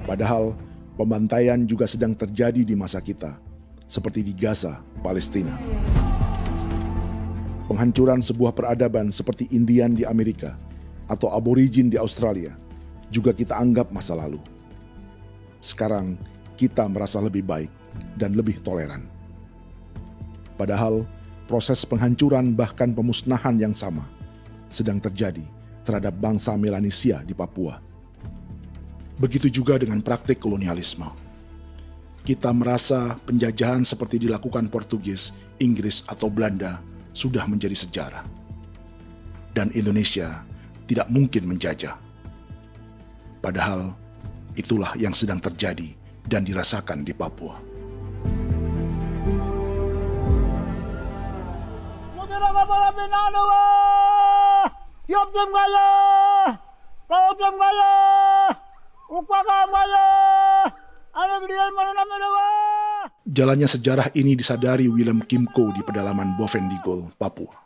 Padahal pembantaian juga sedang terjadi di masa kita, seperti di Gaza, Palestina. Penghancuran sebuah peradaban seperti Indian di Amerika atau aborigin di Australia juga kita anggap masa lalu. Sekarang kita merasa lebih baik dan lebih toleran. Padahal proses penghancuran bahkan pemusnahan yang sama sedang terjadi terhadap bangsa Melanesia di Papua. Begitu juga dengan praktik kolonialisme. Kita merasa penjajahan seperti dilakukan Portugis, Inggris, atau Belanda sudah menjadi sejarah. Dan Indonesia tidak mungkin menjajah. Padahal itulah yang sedang terjadi dan dirasakan di Papua. Jalannya sejarah ini disadari Willem Kimco di pedalaman Bovendigol, Papua.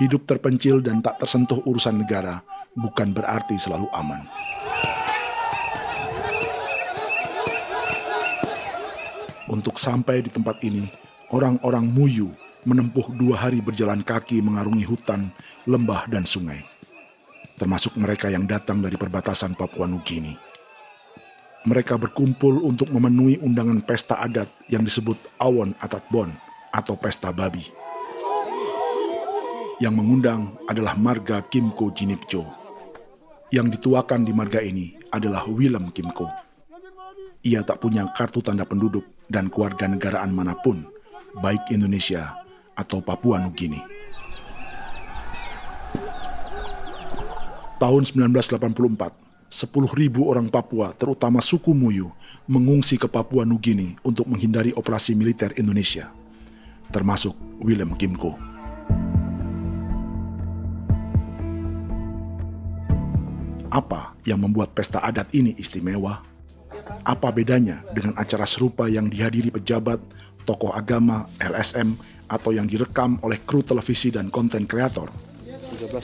Hidup terpencil dan tak tersentuh urusan negara bukan berarti selalu aman. Untuk sampai di tempat ini, orang-orang Muyu menempuh 2 hari berjalan kaki mengarungi hutan, lembah, dan sungai. Termasuk mereka yang datang dari perbatasan Papua Nugini. Mereka berkumpul untuk memenuhi undangan pesta adat yang disebut Awon Atatbon atau Pesta Babi. Yang mengundang adalah marga Kimco Jinipjo. Yang dituakan di marga ini adalah Willem Kimco. Ia tak punya kartu tanda penduduk dan kewarganegaraan manapun, baik Indonesia atau Papua Nugini. Tahun 1984, 10.000 orang Papua, terutama suku Muyu, mengungsi ke Papua Nugini untuk menghindari operasi militer Indonesia, termasuk Willem Kimco. Apa yang membuat pesta adat ini istimewa? Apa bedanya dengan acara serupa yang dihadiri pejabat, tokoh agama, LSM, atau yang direkam oleh kru televisi dan konten kreator? 18.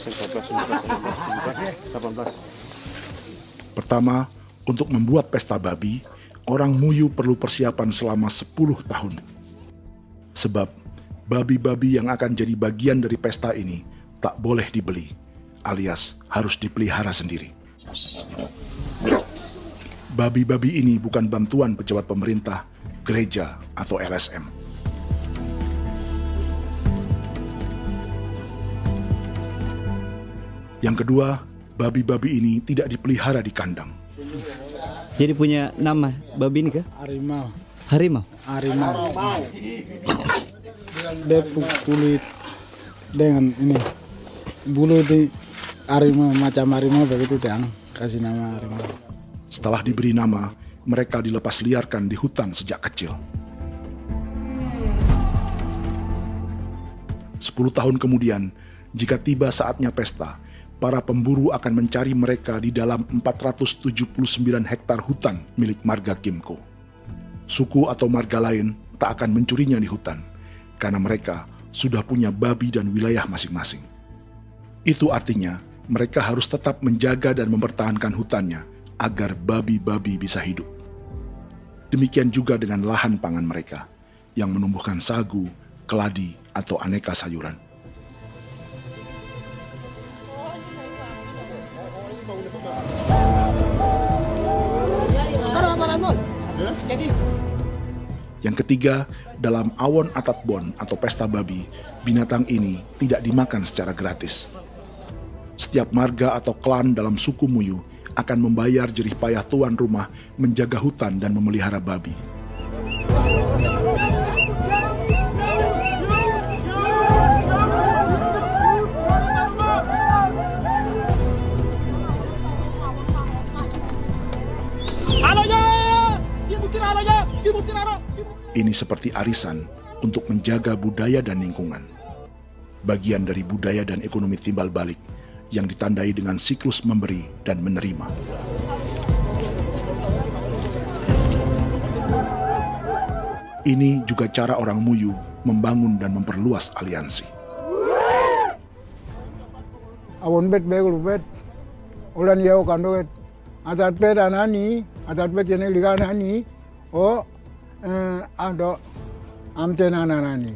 Pertama, untuk membuat pesta babi, orang Muyu perlu persiapan selama 10 tahun. Sebab, babi-babi yang akan jadi bagian dari pesta ini tak boleh dibeli, alias harus dipelihara sendiri. Babi-babi ini bukan bantuan pejabat pemerintah, gereja, atau LSM. Yang kedua, babi-babi ini tidak dipelihara di kandang. Jadi punya nama babi ini kah? Harimau. Harimau? Harimau. Dia kulit dengan ini bulu di harimau, macam harimau begitu yang kasih nama harimau. Setelah diberi nama, mereka dilepas liarkan di hutan sejak kecil. 10 tahun kemudian, jika tiba saatnya pesta, para pemburu akan mencari mereka di dalam 479 hektar hutan milik marga Kimco. Suku atau marga lain tak akan mencurinya di hutan, karena mereka sudah punya babi dan wilayah masing-masing. Itu artinya mereka harus tetap menjaga dan mempertahankan hutannya agar babi-babi bisa hidup. Demikian juga dengan lahan pangan mereka, yang menumbuhkan sagu, keladi, atau aneka sayuran. Yang ketiga, dalam Awon Atatbon atau pesta babi, binatang ini tidak dimakan secara gratis. Setiap marga atau klan dalam suku Muyu akan membayar jerih payah tuan rumah menjaga hutan dan memelihara babi. Ini seperti arisan untuk menjaga budaya dan lingkungan. Bagian dari budaya dan ekonomi timbal balik yang ditandai dengan siklus memberi dan menerima. Ini juga cara orang Muyu membangun dan memperluas aliansi. Awon bet begul bet, ulan yau kando bet, asat bet anani, asat bet yang ligan ani, oh, ado, amten anani,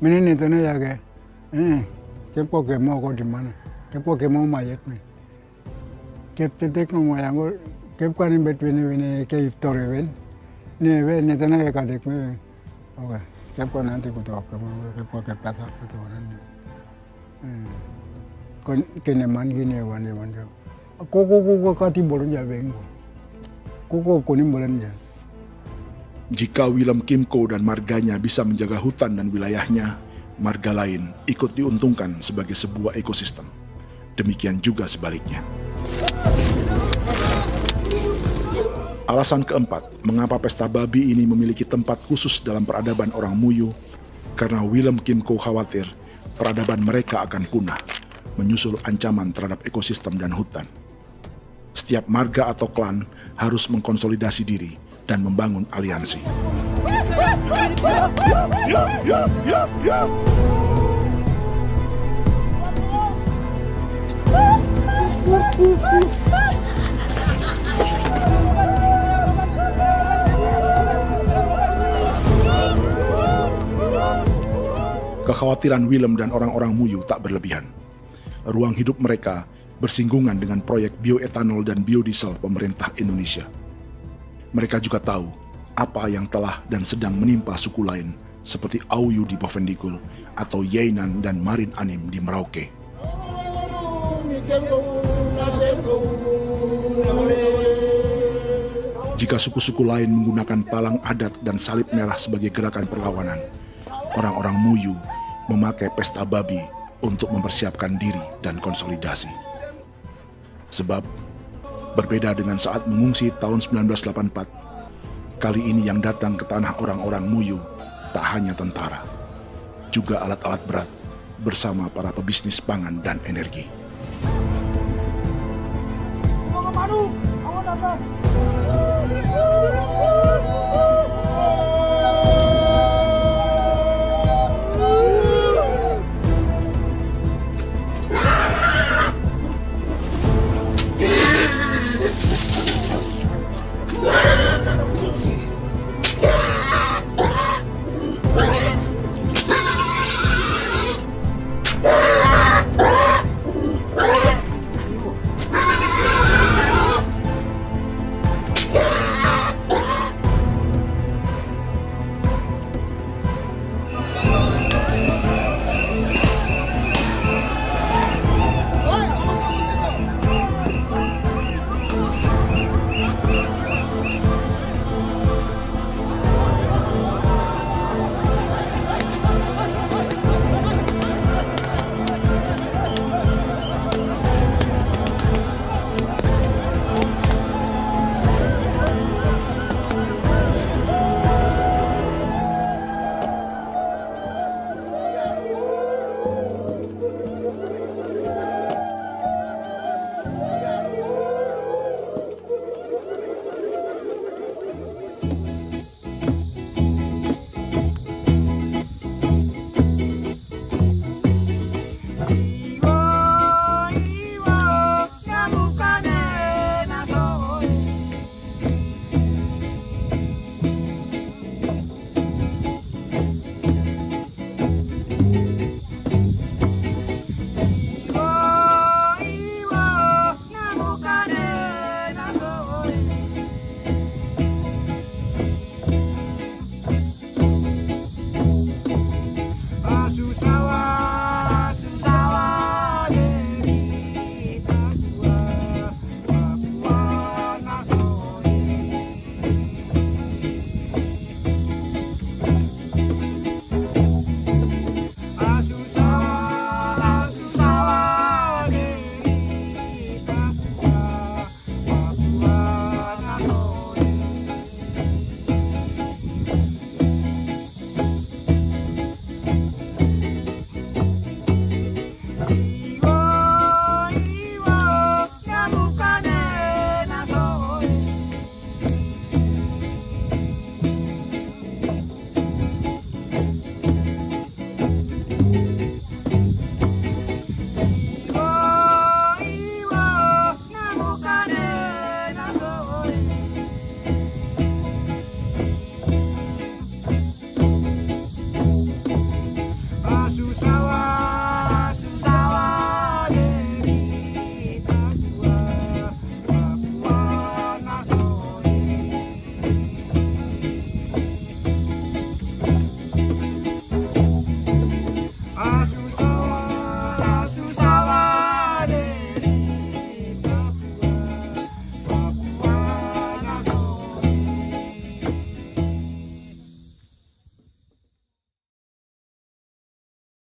menini tu na jaga, kepo kemo ko di mana. Kepo kemo mayat me. Kep tetek mo mayango kep kanin between ke iftore ven. Ne ve ne tana ke kadek me. Oke. Kep ko nanti ko tok mo kepo ke pasak to ran. Kon kene man gine wane wanjo. Koko kati bolon ja bengo. Koko konin bolon ja. Jika Willem Kimco dan marganya bisa menjaga hutan dan wilayahnya, marga lain ikut diuntungkan sebagai sebuah ekosistem. Demikian juga sebaliknya. Alasan keempat, mengapa pesta babi ini memiliki tempat khusus dalam peradaban orang Muyu, karena Willem Kimco khawatir peradaban mereka akan punah, menyusul ancaman terhadap ekosistem dan hutan. Setiap marga atau klan harus mengkonsolidasi diri dan membangun aliansi. Kekhawatiran Willem dan orang-orang Muyu tak berlebihan. Ruang hidup mereka bersinggungan dengan proyek bioetanol dan biodiesel pemerintah Indonesia. Mereka juga tahu apa yang telah dan sedang menimpa suku lain seperti Auyu di Bovendigul atau Yainan dan Marin Anim di Merauke. Jika suku-suku lain menggunakan palang adat dan salib merah sebagai gerakan perlawanan, orang-orang Muyu memakai pesta babi untuk mempersiapkan diri dan konsolidasi. Sebab, berbeda dengan saat mengungsi tahun 1984, kali ini yang datang ke tanah orang-orang Muyu tak hanya tentara, juga alat-alat berat bersama para pebisnis pangan dan energi. Awan